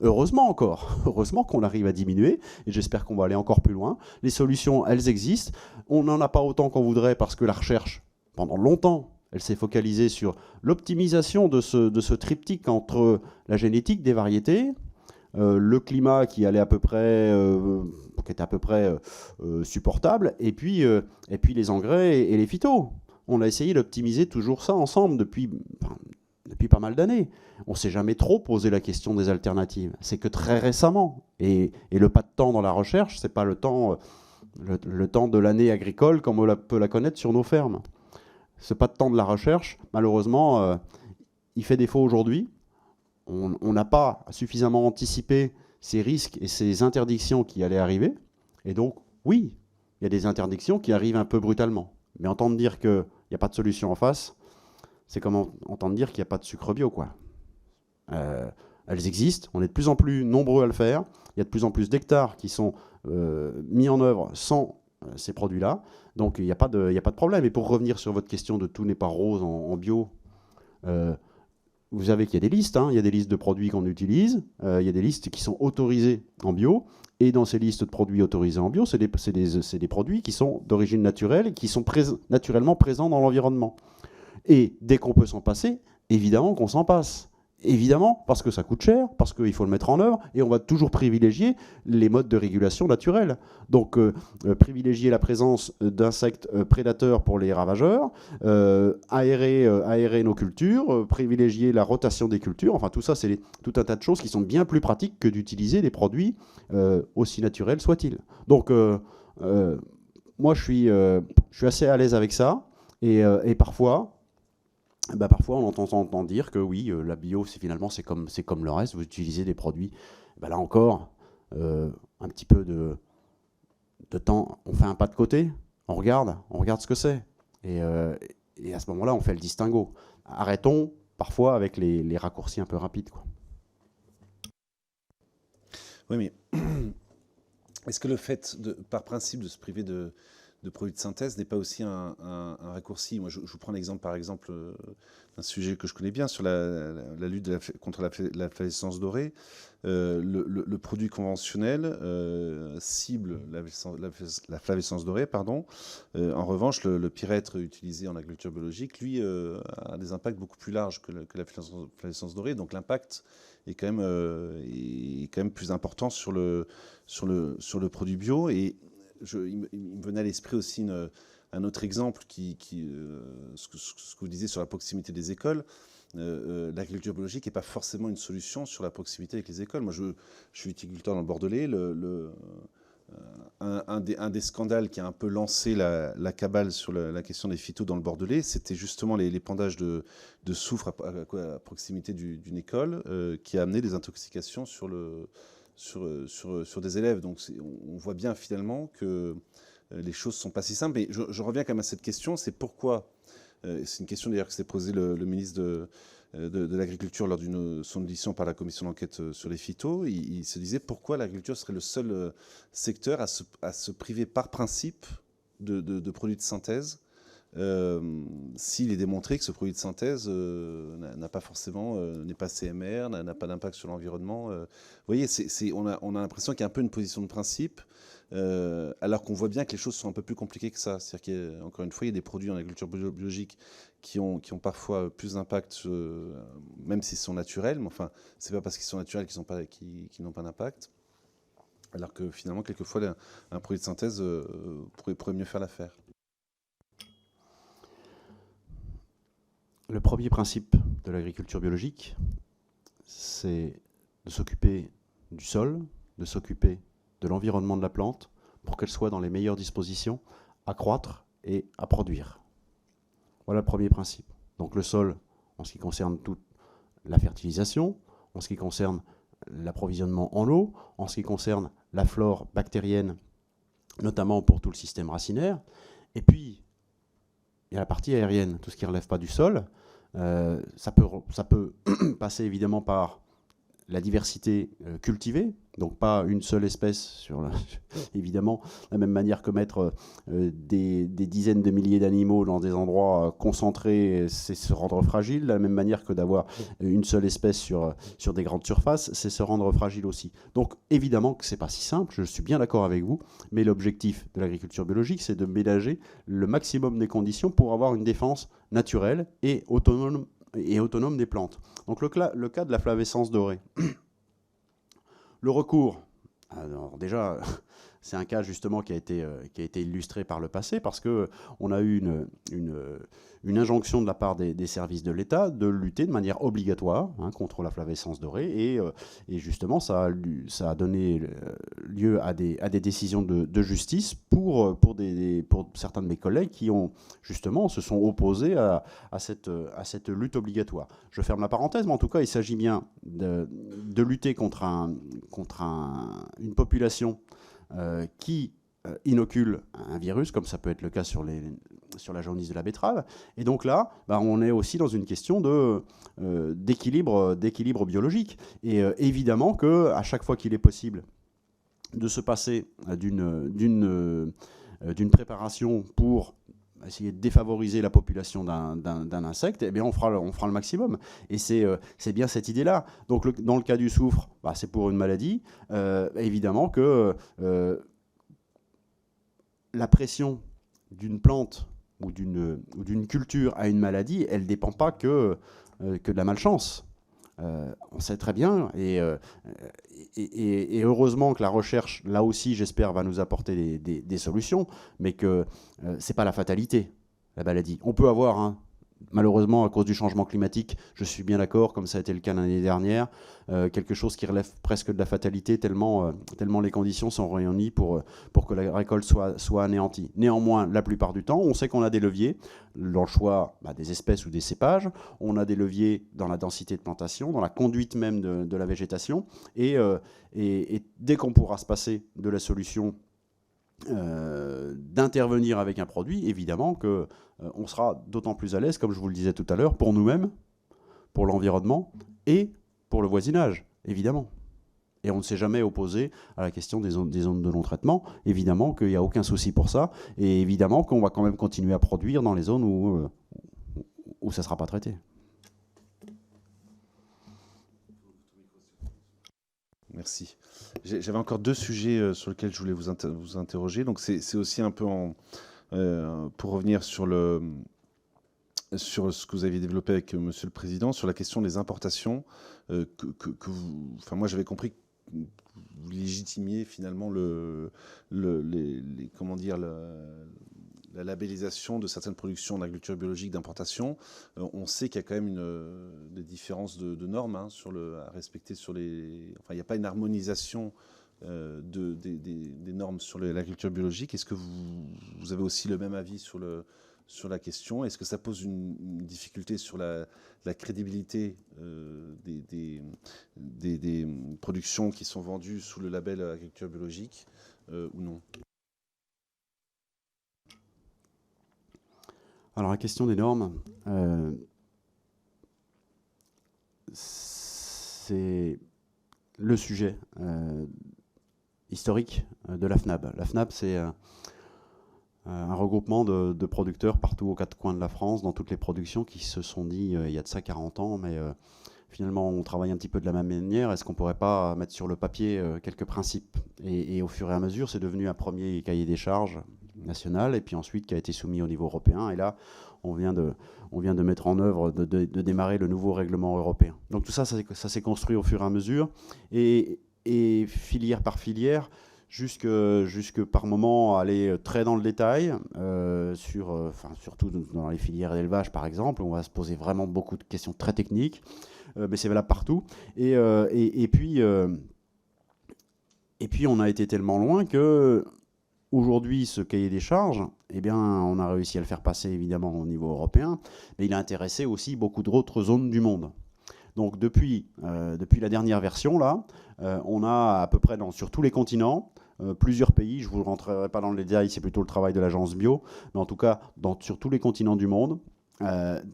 heureusement encore, heureusement qu'on arrive à diminuer, et j'espère qu'on va aller encore plus loin. Les solutions, elles existent. On n'en a pas autant qu'on voudrait parce que la recherche, pendant longtemps, elle s'est focalisée sur l'optimisation de ce triptyque entre la génétique des variétés, le climat qui allait à peu près, qui était à peu près supportable, et puis les engrais et les phytos. On a essayé d'optimiser toujours ça ensemble depuis pas mal d'années. On ne s'est jamais trop posé la question des alternatives. C'est que très récemment. Et le pas de temps dans la recherche, ce n'est pas le temps de l'année agricole comme on peut la connaître sur nos fermes. Ce pas de temps de la recherche, malheureusement, il fait défaut aujourd'hui. On n'a pas suffisamment anticipé ces risques et ces interdictions qui allaient arriver. Et donc, oui, il y a des interdictions qui arrivent un peu brutalement. Mais entendre dire qu'il n'y a pas de solution en face, c'est comme entendre dire qu'il n'y a pas de sucre bio, quoi. Elles existent, on est de plus en plus nombreux à le faire. Il y a de plus en plus d'hectares qui sont mis en œuvre sans ces produits-là. Donc, il n'y a pas de problème. Et pour revenir sur votre question de tout n'est pas rose en bio, vous savez qu'il y a des listes, il y a des listes de produits qu'on utilise, il y a des listes qui sont autorisées en bio, et dans ces listes de produits autorisés en bio, c'est des produits qui sont d'origine naturelle et qui sont naturellement présents dans l'environnement. Et dès qu'on peut s'en passer, évidemment qu'on s'en passe. Évidemment, parce que ça coûte cher, parce qu'il faut le mettre en œuvre, et on va toujours privilégier les modes de régulation naturels. Donc, privilégier la présence d'insectes prédateurs pour les ravageurs, aérer nos cultures, privilégier la rotation des cultures, enfin tout ça, c'est tout un tas de choses qui sont bien plus pratiques que d'utiliser des produits aussi naturels soient-ils. Donc, moi, je suis assez à l'aise avec ça, et parfois... parfois, on entend dire que oui, la bio, finalement, c'est comme le reste. Vous utilisez des produits. Là encore, un petit peu de temps, on fait un pas de côté, on regarde ce que c'est. Et à ce moment-là, on fait le distinguo. Arrêtons parfois avec les raccourcis un peu rapides, quoi.
Oui, mais est-ce que le fait, par principe, de se priver de produits de synthèse n'est pas aussi un raccourci? Moi, je vous prends l'exemple, par exemple, d'un sujet que je connais bien, sur la lutte contre la flavescence dorée. Le produit conventionnel cible la flavescence dorée, pardon. En revanche, le pyrètre utilisé en agriculture biologique, lui, a des impacts beaucoup plus larges que la flavescence dorée. Donc l'impact est quand même plus important sur le produit bio. Et il me venait à l'esprit aussi un autre exemple, ce que vous disiez sur la proximité des écoles. L'agriculture biologique n'est pas forcément une solution sur la proximité avec les écoles. Moi, je suis viticulteur dans le Bordelais. Un des scandales qui a un peu lancé la cabale sur la question des phytos dans le Bordelais, c'était justement l'épandage de soufre à proximité d'une école qui a amené des intoxications sur des élèves. Donc on voit bien finalement que les choses ne sont pas si simples. Mais je reviens quand même à cette question, c'est pourquoi, c'est une question d'ailleurs que s'est posée le ministre de l'Agriculture lors d'une son audition par la commission d'enquête sur les phytos. Il se disait pourquoi l'agriculture serait le seul secteur à se priver par principe de produits de synthèse, s'il est démontré que ce produit de synthèse n'a pas forcément, n'est pas CMR, n'a pas d'impact sur l'environnement. Vous voyez, on a l'impression qu'il y a un peu une position de principe, alors qu'on voit bien que les choses sont un peu plus compliquées que ça. C'est-à-dire qu'encore une fois, il y a des produits en agriculture biologique qui ont parfois plus d'impact, même s'ils sont naturels, mais enfin, c'est pas parce qu'ils sont naturels qu'ils n'ont pas d'impact. Alors que finalement, quelquefois, un produit de synthèse pourrait mieux faire l'affaire.
Le premier principe de l'agriculture biologique, c'est de s'occuper du sol, de s'occuper de l'environnement de la plante pour qu'elle soit dans les meilleures dispositions à croître et à produire. Voilà le premier principe. Donc le sol, en ce qui concerne toute la fertilisation, en ce qui concerne l'approvisionnement en eau, en ce qui concerne la flore bactérienne, notamment pour tout le système racinaire. Et puis, il y a la partie aérienne, tout ce qui ne relève pas du sol. Ça peut passer évidemment par la diversité cultivée, donc pas une seule espèce, évidemment, de la même manière que mettre des dizaines de milliers d'animaux dans des endroits concentrés, c'est se rendre fragile, de la même manière que d'avoir une seule espèce sur des grandes surfaces, c'est se rendre fragile aussi. Donc évidemment que ce n'est pas si simple, je suis bien d'accord avec vous, mais l'objectif de l'agriculture biologique, c'est de ménager le maximum des conditions pour avoir une défense naturelle et autonome des plantes. Donc le cas de la flavescence dorée. Le recours, alors déjà, c'est un cas justement qui a été illustré par le passé parce qu'on a eu une injonction de la part des services de l'État de lutter de manière obligatoire contre la flavescence dorée et justement ça a donné lieu à des décisions de justice pour certains de mes collègues qui se sont opposés à cette lutte obligatoire. Je ferme la parenthèse, mais en tout cas il s'agit bien de lutter contre une population qui inocule un virus, comme ça peut être le cas sur la jaunisse de la betterave. Et donc là, on est aussi dans une question d'équilibre biologique. Et évidemment qu'à chaque fois qu'il est possible de se passer d'une préparation pour essayer de défavoriser la population d'un insecte, eh bien on fera le maximum. Et c'est bien cette idée-là. Donc dans le cas du soufre, c'est pour une maladie. Évidemment que la pression d'une plante ou d'une culture à une maladie, elle ne dépend pas que de la malchance. On sait très bien, et heureusement que la recherche, là aussi, j'espère, va nous apporter des solutions, mais que ce n'est pas la fatalité, la maladie. On peut avoir, malheureusement, à cause du changement climatique, je suis bien d'accord, comme ça a été le cas l'année dernière, quelque chose qui relève presque de la fatalité, tellement les conditions sont réunies pour que la récolte soit anéantie. Néanmoins, la plupart du temps, on sait qu'on a des leviers dans le choix des espèces ou des cépages, on a des leviers dans la densité de plantation, dans la conduite même de la végétation, et dès qu'on pourra se passer de la solution d'intervenir avec un produit, évidemment qu'on sera d'autant plus à l'aise, comme je vous le disais tout à l'heure, pour nous-mêmes, pour l'environnement et pour le voisinage, évidemment. Et on ne s'est jamais opposé à la question des zones de non-traitement. Évidemment qu'il n'y a aucun souci pour ça. Et évidemment qu'on va quand même continuer à produire dans les zones où ça ne sera pas traité.
Merci. J'avais encore deux sujets sur lesquels je voulais vous interroger. Donc c'est aussi un peu pour revenir sur ce que vous aviez développé avec Monsieur le Président, sur la question des importations. Moi, j'avais compris que vous légitimiez finalement la labellisation de certaines productions en agriculture biologique d'importation. On sait qu'il y a quand même des différences de normes à respecter sur les... Enfin, il n'y a pas une harmonisation des normes sur l'agriculture biologique. Est-ce que vous avez aussi le même avis sur la question? Est-ce que ça pose une difficulté sur la crédibilité des productions qui sont vendues sous le label agriculture biologique ou non?
Alors la question des normes, c'est le sujet historique de la FNAB. La FNAB, c'est un regroupement de producteurs partout aux quatre coins de la France, dans toutes les productions, qui se sont dit, il y a de ça 40 ans, mais finalement on travaille un petit peu de la même manière, est-ce qu'on ne pourrait pas mettre sur le papier quelques principes? Et au fur et à mesure, c'est devenu un premier cahier des charges national, et puis ensuite qui a été soumis au niveau européen, et là on vient de mettre en œuvre, de démarrer le nouveau règlement européen. Donc tout ça s'est construit au fur et à mesure, et filière par filière, jusque par moment aller très dans le détail, surtout dans les filières d'élevage par exemple, où on va se poser vraiment beaucoup de questions très techniques, mais c'est valable partout, et puis Et puis on a été tellement loin que aujourd'hui, ce cahier des charges, eh bien, on a réussi à le faire passer évidemment au niveau européen, mais il a intéressé aussi beaucoup d'autres zones du monde. Donc depuis la dernière version, là, on a à peu près sur tous les continents, plusieurs pays, je ne vous rentrerai pas dans le détail, c'est plutôt le travail de l'agence bio, mais en tout cas, sur tous les continents du monde,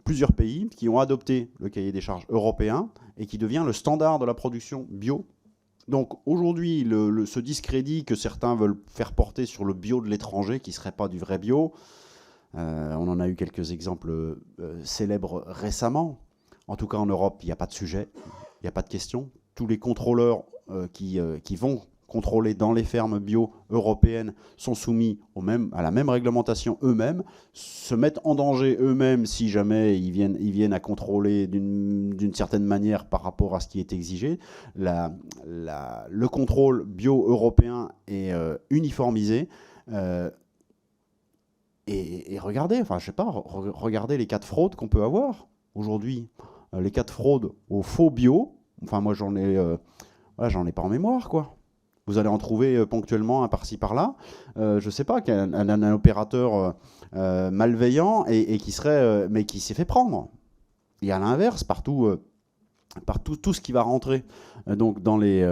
plusieurs pays qui ont adopté le cahier des charges européen et qui devient le standard de la production bio. Donc aujourd'hui, ce discrédit que certains veulent faire porter sur le bio de l'étranger, qui ne serait pas du vrai bio, on en a eu quelques exemples célèbres récemment. En tout cas, en Europe, il n'y a pas de sujet, il n'y a pas de question. Tous les contrôleurs qui vont contrôler dans les fermes bio européennes sont soumis à la même réglementation eux-mêmes, se mettent en danger eux-mêmes si jamais ils viennent à contrôler d'une certaine manière par rapport à ce qui est exigé. Le contrôle bio européen est uniformisé. Et regardez, enfin je sais pas, regardez les cas de fraude qu'on peut avoir aujourd'hui. Les cas de fraude au faux bio, enfin moi j'en ai pas en mémoire, quoi. Vous allez en trouver ponctuellement un par-ci par-là. Je ne sais pas, un opérateur malveillant et qui serait, mais qui s'est fait prendre. Et à l'inverse, partout tout ce qui va rentrer donc dans les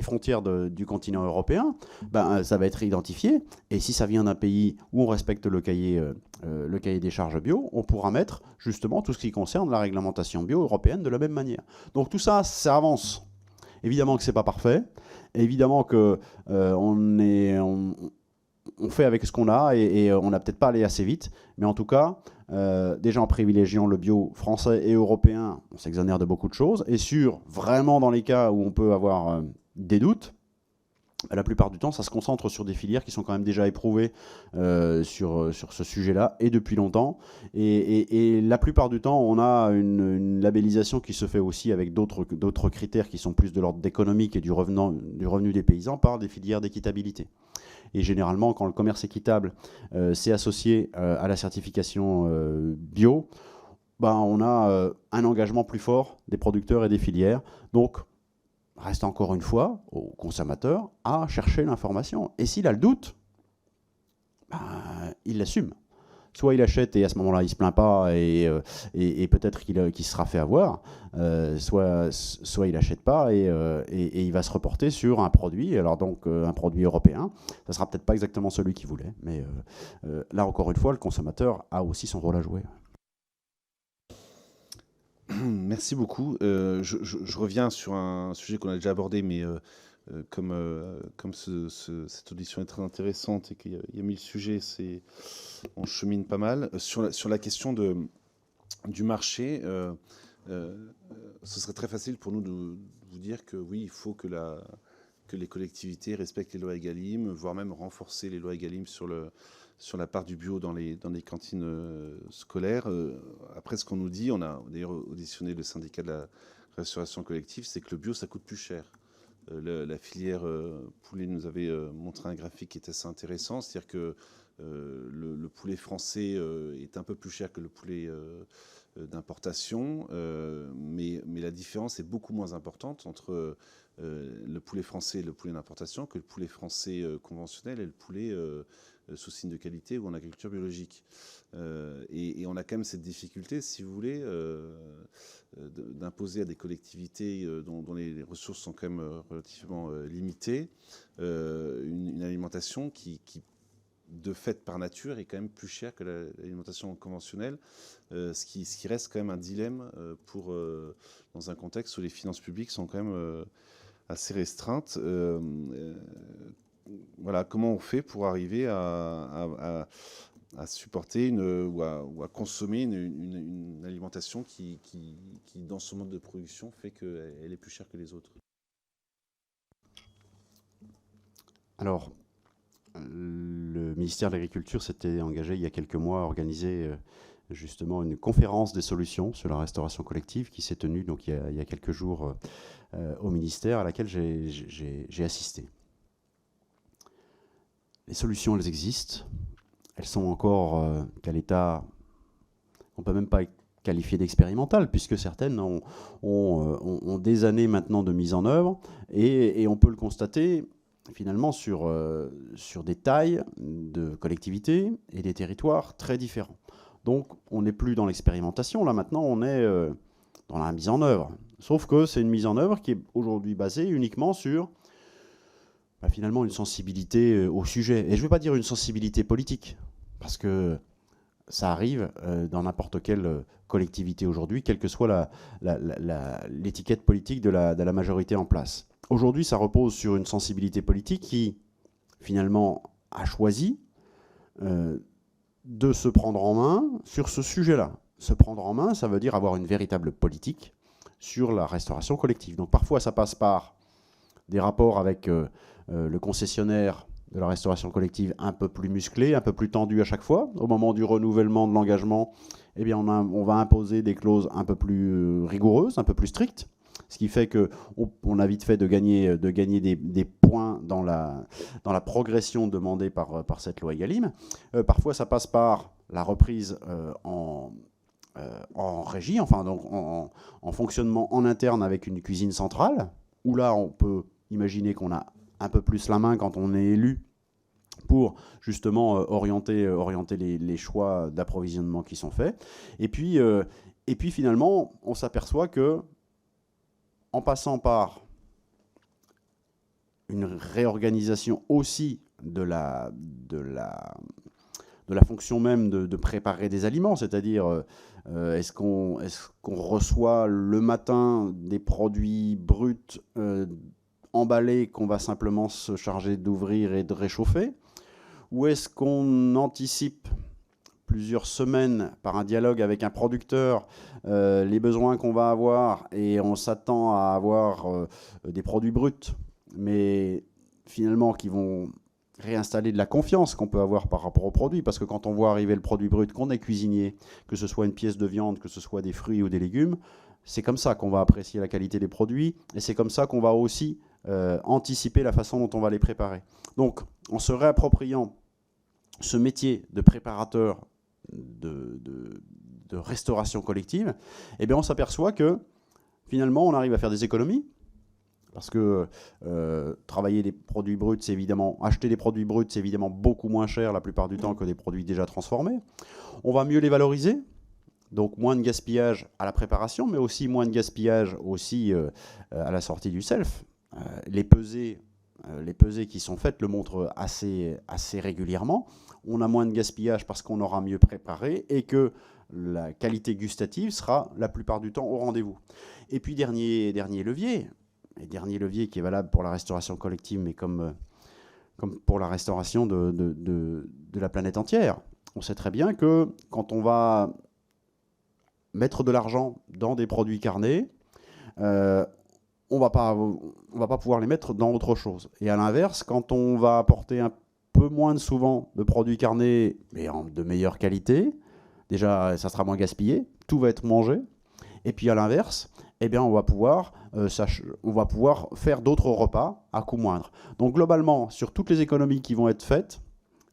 frontières du continent européen, ça va être identifié. Et si ça vient d'un pays où on respecte le cahier des charges bio, on pourra mettre justement tout ce qui concerne la réglementation bio européenne de la même manière. Donc tout ça, ça avance. Évidemment que c'est pas parfait. Évidemment que on fait avec ce qu'on a et on n'a peut-être pas allé assez vite. Mais en tout cas, déjà en privilégiant le bio français et européen, on s'exonère de beaucoup de choses. Et vraiment dans les cas où on peut avoir des doutes, la plupart du temps, ça se concentre sur des filières qui sont quand même déjà éprouvées sur ce sujet-là et depuis longtemps. Et la plupart du temps, on a une labellisation qui se fait aussi avec d'autres critères qui sont plus de l'ordre économique et du revenu des paysans par des filières d'équitabilité. Et généralement, quand le commerce équitable s'est associé à la certification bio, on a un engagement plus fort des producteurs et des filières. Donc, reste encore une fois au consommateur à chercher l'information. Et s'il a le doute, il l'assume. Soit il achète et à ce moment-là, il ne se plaint pas et peut-être qu'il se sera fait avoir, soit il n'achète pas et il va se reporter sur un produit, alors donc un produit européen. Ça ne sera peut-être pas exactement celui qu'il voulait, mais là encore une fois, le consommateur a aussi son rôle à jouer.
Merci beaucoup. Je reviens sur un sujet qu'on a déjà abordé, mais comme cette audition est très intéressante et qu'il y a 1000 sujets, on chemine pas mal. Sur la question du marché, ce serait très facile pour nous de vous dire que oui, il faut que les collectivités respectent les lois Egalim, voire même renforcer les lois Egalim sur la part du bio dans les cantines scolaires. Après, ce qu'on nous dit, on a d'ailleurs auditionné le syndicat de la restauration collective, c'est que le bio, ça coûte plus cher. La filière poulet nous avait montré un graphique qui était assez intéressant, c'est-à-dire que le poulet français est un peu plus cher que le poulet d'importation, mais la différence est beaucoup moins importante entre le poulet français et le poulet d'importation que le poulet français conventionnel et le poulet sous signe de qualité ou en agriculture biologique. Et on a quand même cette difficulté, si vous voulez, d'imposer à des collectivités dont les ressources sont quand même relativement limitées, une alimentation qui, de fait par nature, est quand même plus chère que l'alimentation conventionnelle, ce qui reste quand même un dilemme dans un contexte où les finances publiques sont quand même assez restreintes. Voilà, comment on fait pour arriver à supporter ou à consommer une alimentation qui, dans son mode de production, fait qu'elle est plus chère que les autres?
Alors, le ministère de l'Agriculture s'était engagé il y a quelques mois à organiser justement une conférence des solutions sur la restauration collective qui s'est tenue donc, il y a quelques jours au ministère, à laquelle j'ai assisté. Les solutions, elles existent. Elles sont encore qu'à l'état, on ne peut même pas qualifier d'expérimentales, puisque certaines ont des années maintenant de mise en œuvre, et on peut le constater finalement sur des tailles de collectivités et des territoires très différents. Donc on n'est plus dans l'expérimentation, là maintenant on est dans la mise en œuvre. Sauf que c'est une mise en œuvre qui est aujourd'hui basée uniquement sur finalement une sensibilité au sujet. Et je ne veux pas dire une sensibilité politique, parce que ça arrive dans n'importe quelle collectivité aujourd'hui, quelle que soit l'étiquette politique de la majorité en place. Aujourd'hui, ça repose sur une sensibilité politique qui, finalement, a choisi de se prendre en main sur ce sujet-là. Se prendre en main, ça veut dire avoir une véritable politique sur la restauration collective. Donc parfois, ça passe par des rapports avec le concessionnaire de la restauration collective un peu plus musclé, un peu plus tendu à chaque fois. Au moment du renouvellement de l'engagement, eh bien on va imposer des clauses un peu plus rigoureuses, un peu plus strictes, ce qui fait qu'on a vite fait de gagner des points dans la progression demandée par cette loi Egalim. Parfois, ça passe par la reprise en régie, enfin donc en fonctionnement en interne avec une cuisine centrale, où là, on peut imaginer qu'on a un peu plus la main quand on est élu pour justement orienter les choix d'approvisionnement qui sont faits. Et puis finalement, on s'aperçoit que en passant par une réorganisation aussi de la fonction même de préparer des aliments, c'est-à-dire est-ce qu'on reçoit le matin des produits bruts emballés qu'on va simplement se charger d'ouvrir et de réchauffer, ou est-ce qu'on anticipe plusieurs semaines par un dialogue avec un producteur les besoins qu'on va avoir, et on s'attend à avoir des produits bruts, mais finalement qui vont réinstaller de la confiance qu'on peut avoir par rapport au produit, parce que quand on voit arriver le produit brut, qu'on est cuisinier, que ce soit une pièce de viande, que ce soit des fruits ou des légumes, c'est comme ça qu'on va apprécier la qualité des produits, et c'est comme ça qu'on va aussi anticiper la façon dont on va les préparer. Donc, en se réappropriant ce métier de préparateur de restauration collective, eh bien, on s'aperçoit que finalement, on arrive à faire des économies, parce que travailler des produits bruts, c'est évidemment, acheter des produits bruts, c'est évidemment beaucoup moins cher la plupart du temps que des produits déjà transformés. On va mieux les valoriser, donc moins de gaspillage à la préparation, mais aussi moins de gaspillage aussi à la sortie du self. Les pesées qui sont faites le montrent assez régulièrement. On a moins de gaspillage parce qu'on aura mieux préparé et que la qualité gustative sera la plupart du temps au rendez-vous. Et puis dernier levier qui est valable pour la restauration collective, mais comme pour la restauration de la planète entière. On sait très bien que quand on va mettre de l'argent dans des produits carnés, on va pas pouvoir les mettre dans autre chose. Et à l'inverse, quand on va apporter un peu moins souvent de produits carnés, mais de meilleure qualité, déjà, ça sera moins gaspillé, tout va être mangé. Et puis à l'inverse, eh bien, on va pouvoir faire d'autres repas à coût moindre. Donc globalement, sur toutes les économies qui vont être faites,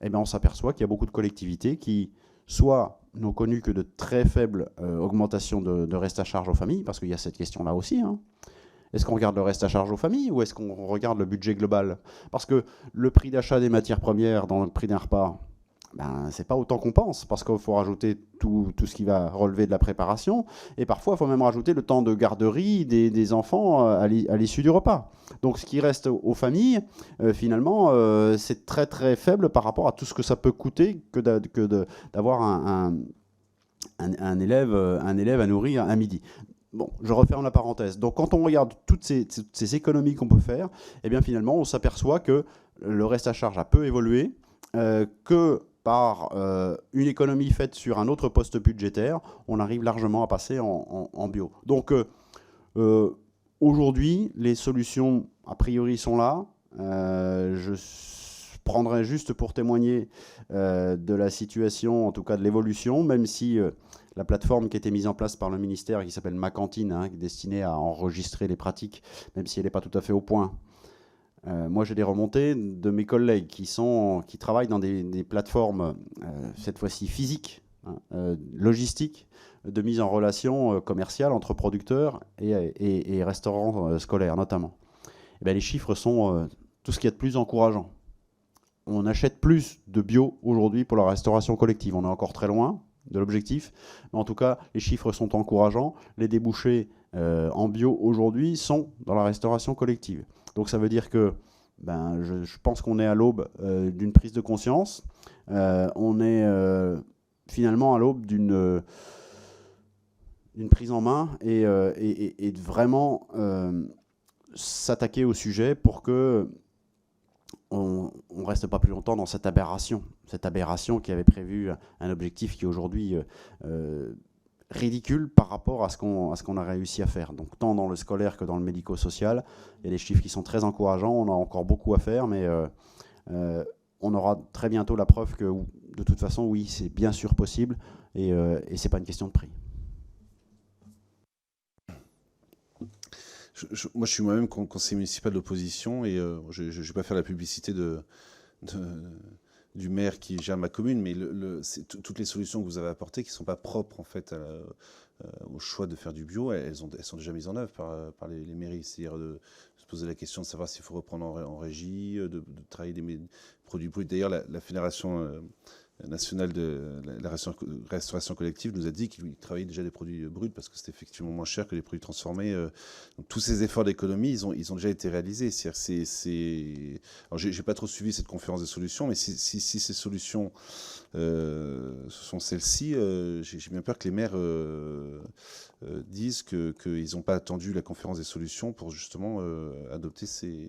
eh bien, on s'aperçoit qu'il y a beaucoup de collectivités qui, soit n'ont connu que de très faibles augmentations de reste à charge aux familles, parce qu'il y a cette question-là aussi, hein. Est-ce qu'on regarde le reste à charge aux familles ou est-ce qu'on regarde le budget global? Parce que le prix d'achat des matières premières dans le prix d'un repas, c'est pas autant qu'on pense, parce qu'il faut rajouter tout ce qui va relever de la préparation, et parfois il faut même rajouter le temps de garderie des enfants à l'issue du repas. Donc ce qui reste aux familles, finalement, c'est très très faible par rapport à tout ce que ça peut coûter que d'avoir un élève à nourrir à midi. Bon, je referme la parenthèse. Donc quand on regarde toutes ces économies qu'on peut faire, eh bien finalement on s'aperçoit que le reste à charge a peu évolué, que par une économie faite sur un autre poste budgétaire, on arrive largement à passer en bio. Donc aujourd'hui, les solutions a priori sont là. Je prendrai juste pour témoigner de la situation, en tout cas de l'évolution, même si la plateforme qui a été mise en place par le ministère, qui s'appelle Ma Cantine, hein, qui est destinée à enregistrer les pratiques, même si elle n'est pas tout à fait au point. Moi, j'ai des remontées de mes collègues qui travaillent dans des plateformes, cette fois-ci physiques, hein, logistiques, de mise en relation commerciale entre producteurs et restaurants scolaires notamment. Et bien, les chiffres sont tout ce qu'il y a de plus encourageant. On achète plus de bio aujourd'hui pour la restauration collective. On est encore très loin de l'objectif, mais en tout cas, les chiffres sont encourageants. Les débouchés en bio aujourd'hui sont dans la restauration collective. Donc ça veut dire que je pense qu'on est à l'aube d'une prise de conscience. On est finalement à l'aube d'une prise en main et de vraiment s'attaquer au sujet pour que on ne reste pas plus longtemps dans cette aberration qui avait prévu un objectif qui est aujourd'hui ridicule par rapport à ce qu'on a réussi à faire. Donc tant dans le scolaire que dans le médico-social, il y a des chiffres qui sont très encourageants, on a encore beaucoup à faire, mais on aura très bientôt la preuve que de toute façon, oui, c'est bien sûr possible et ce n'est pas une question de prix.
Moi, je suis moi-même conseiller municipal d'opposition et je ne vais pas faire la publicité du maire qui gère ma commune, mais toutes les solutions que vous avez apportées qui ne sont pas propres en fait au choix de faire du bio, elles sont déjà mises en œuvre par les mairies. C'est-à-dire de se poser la question de savoir s'il faut reprendre en régie, de travailler des produits bruts. D'ailleurs, la Fédération nationale de la restauration collective nous a dit qu'il travaillait déjà des produits bruts parce que c'était effectivement moins cher que les produits transformés. Donc, tous ces efforts d'économie, ils ont déjà été réalisés. Alors, j'ai pas trop suivi cette conférence des solutions, mais si ces solutions sont celles-ci, j'ai bien peur que les maires disent qu'ils n'ont pas attendu la conférence des solutions pour justement adopter ces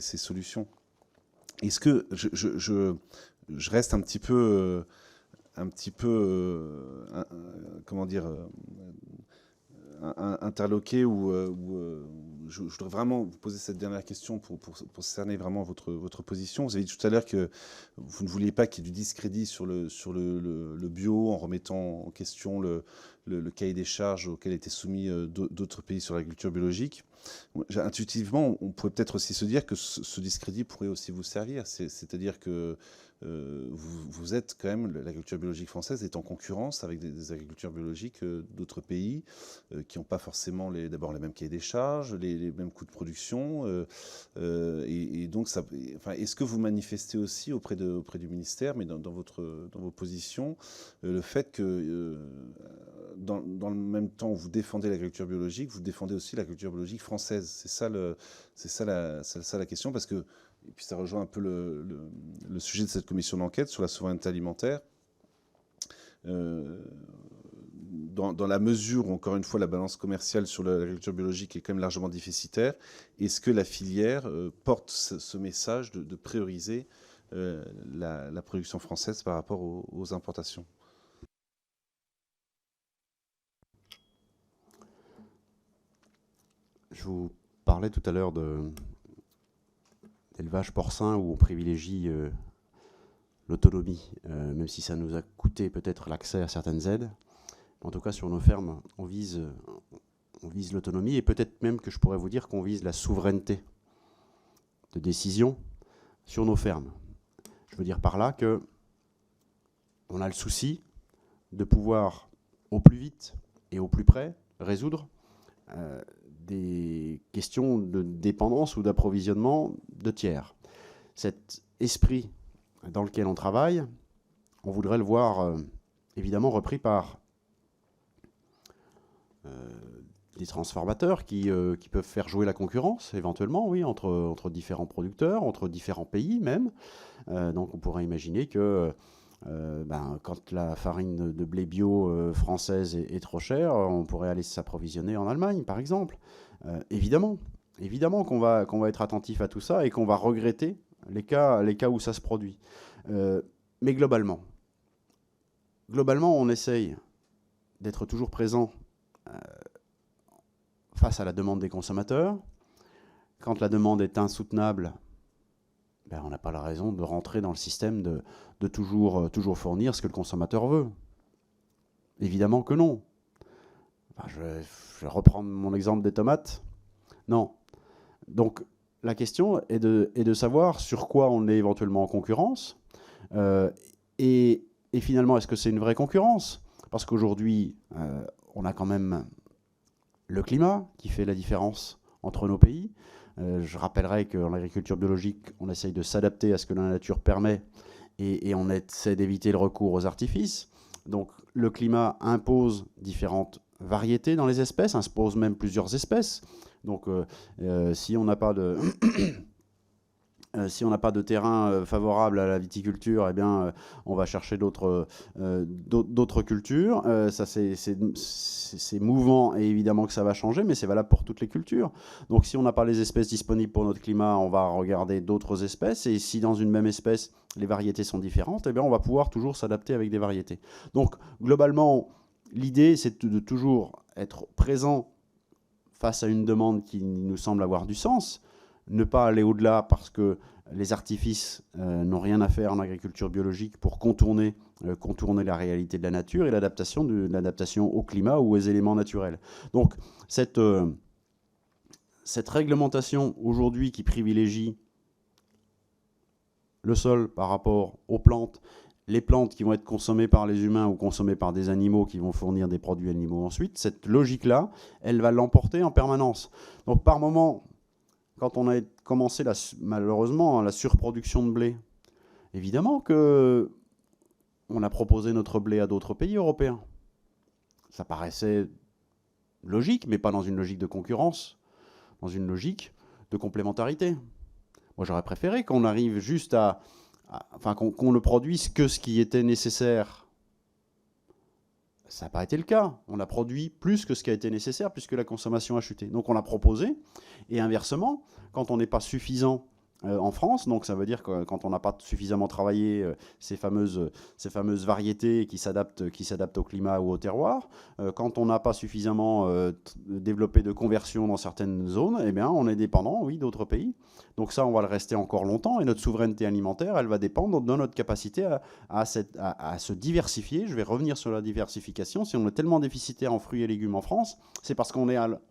solutions. Est-ce que je reste un petit peu comment dire, interloqué ou je voudrais vraiment vous poser cette dernière question pour cerner vraiment votre position. Vous avez dit tout à l'heure que vous ne vouliez pas qu'il y ait du discrédit sur le bio en remettant en question le cahier des charges auquel étaient soumis d'autres pays sur l'agriculture biologique. Intuitivement, on pourrait peut-être aussi se dire que ce discrédit pourrait aussi vous servir. C'est-à-dire que vous êtes quand même, l'agriculture biologique française est en concurrence avec des agricultures biologiques d'autres pays qui n'ont pas forcément d'abord les mêmes cahiers des charges, les mêmes coûts de production. Et donc, est-ce que vous manifestez aussi auprès du ministère, mais dans vos positions, le fait que dans le même temps où vous défendez l'agriculture biologique, vous défendez aussi l'agriculture biologique française. C'est ça la question, parce que et puis ça rejoint un peu le sujet de cette commission d'enquête sur la souveraineté alimentaire. Dans la mesure où, encore une fois, la balance commerciale sur l'agriculture biologique est quand même largement déficitaire, est-ce que la filière porte ce message de prioriser la production française par rapport aux importations ?
Je vous parlais tout à l'heure d'élevage porcin où on privilégie l'autonomie, même si ça nous a coûté peut-être l'accès à certaines aides. En tout cas, sur nos fermes, on vise l'autonomie et peut-être même que je pourrais vous dire qu'on vise la souveraineté de décision sur nos fermes. Je veux dire par là que on a le souci de pouvoir au plus vite et au plus près résoudre des questions de dépendance ou d'approvisionnement de tiers. Cet esprit dans lequel on travaille, on voudrait le voir évidemment repris par des transformateurs qui peuvent faire jouer la concurrence, éventuellement, oui, entre différents producteurs, entre différents pays même. Donc on pourrait imaginer que quand la farine de blé bio française est trop chère, on pourrait aller s'approvisionner en Allemagne, par exemple. Évidemment qu'on va être attentif à tout ça et qu'on va regretter les cas où ça se produit. Mais globalement, on essaye d'être toujours présent face à la demande des consommateurs. Quand la demande est insoutenable, on n'a pas la raison de rentrer dans le système de toujours fournir ce que le consommateur veut. Évidemment que non. Je vais reprendre mon exemple des tomates. Non. Donc, la question est de savoir sur quoi on est éventuellement en concurrence. Et finalement, est-ce que c'est une vraie concurrence ? Parce qu'aujourd'hui, on a quand même le climat qui fait la différence entre nos pays. Je rappellerai qu'en agriculture biologique, on essaye de s'adapter à ce que la nature permet et on essaie d'éviter le recours aux artifices. Donc le climat impose différentes variétés dans les espèces, impose même plusieurs espèces. Donc si on n'a pas de... si on n'a pas de terrain favorable à la viticulture, eh bien, on va chercher d'autres cultures. Ça, c'est mouvant et évidemment que ça va changer, mais c'est valable pour toutes les cultures. Donc, si on n'a pas les espèces disponibles pour notre climat, on va regarder d'autres espèces. Et si dans une même espèce, les variétés sont différentes, eh bien, on va pouvoir toujours s'adapter avec des variétés. Donc, globalement, l'idée, c'est de toujours être présent face à une demande qui nous semble avoir du sens. Ne pas aller au-delà parce que les artifices n'ont rien à faire en agriculture biologique pour contourner la réalité de la nature et l'adaptation au climat ou aux éléments naturels. Donc cette réglementation aujourd'hui qui privilégie le sol par rapport aux plantes, les plantes qui vont être consommées par les humains ou consommées par des animaux qui vont fournir des produits animaux ensuite, cette logique-là, elle va l'emporter en permanence. Donc par moment... Quand on a commencé, malheureusement, la surproduction de blé, évidemment qu'on a proposé notre blé à d'autres pays européens. Ça paraissait logique, mais pas dans une logique de concurrence, dans une logique de complémentarité. Moi, j'aurais préféré qu'on arrive juste qu'on ne produise que ce qui était nécessaire. Ça n'a pas été le cas. On a produit plus que ce qui a été nécessaire puisque la consommation a chuté. Donc on l'a proposé. Et inversement, quand on n'est pas suffisant en France, donc ça veut dire que quand on n'a pas suffisamment travaillé ces fameuses variétés qui s'adaptent au climat ou au terroir, quand on n'a pas suffisamment développé de conversion dans certaines zones, eh bien on est dépendant, oui, d'autres pays. Donc ça, on va le rester encore longtemps et notre souveraineté alimentaire, elle va dépendre de notre capacité à se diversifier. Je vais revenir sur la diversification. Si on est tellement déficitaire en fruits et légumes en France, c'est parce qu'on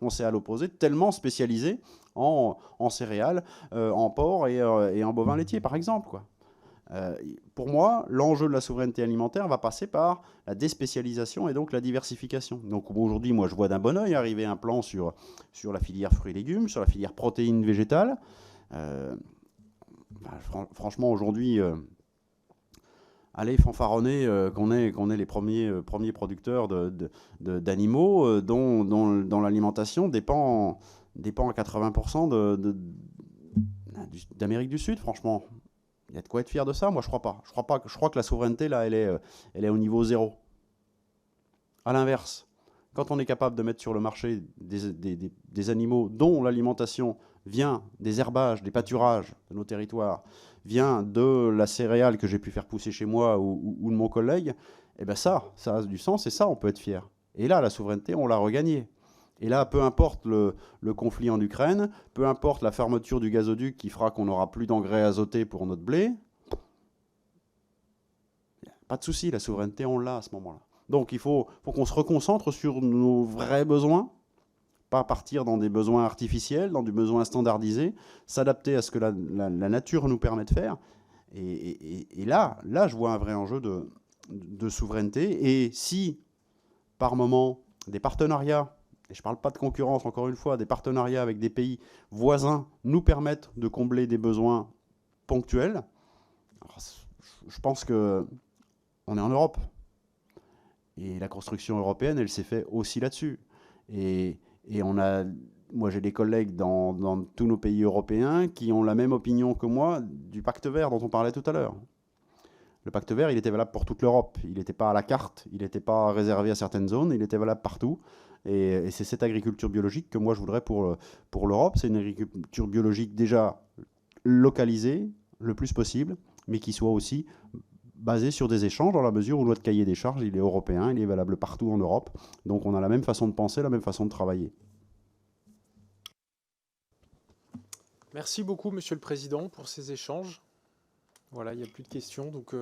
s'est à l'opposé tellement spécialisé en céréales, en porc et en bovin laitier, par exemple, quoi. Pour moi, l'enjeu de la souveraineté alimentaire va passer par la déspécialisation et donc la diversification. Donc aujourd'hui, moi, je vois d'un bon oeil arriver un plan sur la filière fruits et légumes, sur la filière protéines végétales. Franchement, aujourd'hui, allez fanfaronner qu'on est les premiers producteurs d'animaux dont l'alimentation dépend à 80% d'Amérique du Sud, franchement. Il y a de quoi être fier de ça. Moi, je crois pas. Je crois que la souveraineté, là, elle est au niveau zéro. À l'inverse, quand on est capable de mettre sur le marché des animaux dont l'alimentation vient des herbages, des pâturages de nos territoires, vient de la céréale que j'ai pu faire pousser chez moi ou de mon collègue, eh bien ça a du sens et ça, on peut être fier. Et là, la souveraineté, on l'a regagnée. Et là, peu importe le conflit en Ukraine, peu importe la fermeture du gazoduc qui fera qu'on n'aura plus d'engrais azotés pour notre blé, pas de souci, la souveraineté, on l'a à ce moment-là. Donc il faut qu'on se reconcentre sur nos vrais besoins, pas partir dans des besoins artificiels, dans des besoins standardisés, s'adapter à ce que la nature nous permet de faire. Et là, je vois un vrai enjeu de souveraineté. Et si, par moment, des partenariats, et je ne parle pas de concurrence, encore une fois, des partenariats avec des pays voisins nous permettent de combler des besoins ponctuels, alors, je pense qu'on est en Europe. Et la construction européenne, elle s'est faite aussi là-dessus. Et moi, j'ai des collègues dans tous nos pays européens qui ont la même opinion que moi du pacte vert dont on parlait tout à l'heure. Le pacte vert, il était valable pour toute l'Europe. Il n'était pas à la carte, il n'était pas réservé à certaines zones, il était valable partout. Et c'est cette agriculture biologique que moi je voudrais pour l'Europe. C'est une agriculture biologique déjà localisée le plus possible, mais qui soit aussi basée sur des échanges dans la mesure où notre cahier des charges, il est européen, il est valable partout en Europe. Donc on a la même façon de penser, la même façon de travailler.
Merci beaucoup, Monsieur le Président, pour ces échanges. Voilà, il n'y a plus de questions, donc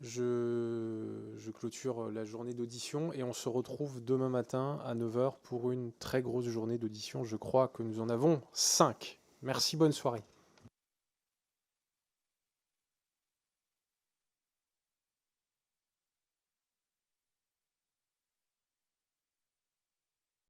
je clôture la journée d'audition et on se retrouve demain matin à 9h pour une très grosse journée d'audition. Je crois que nous en avons 5. Merci, bonne soirée.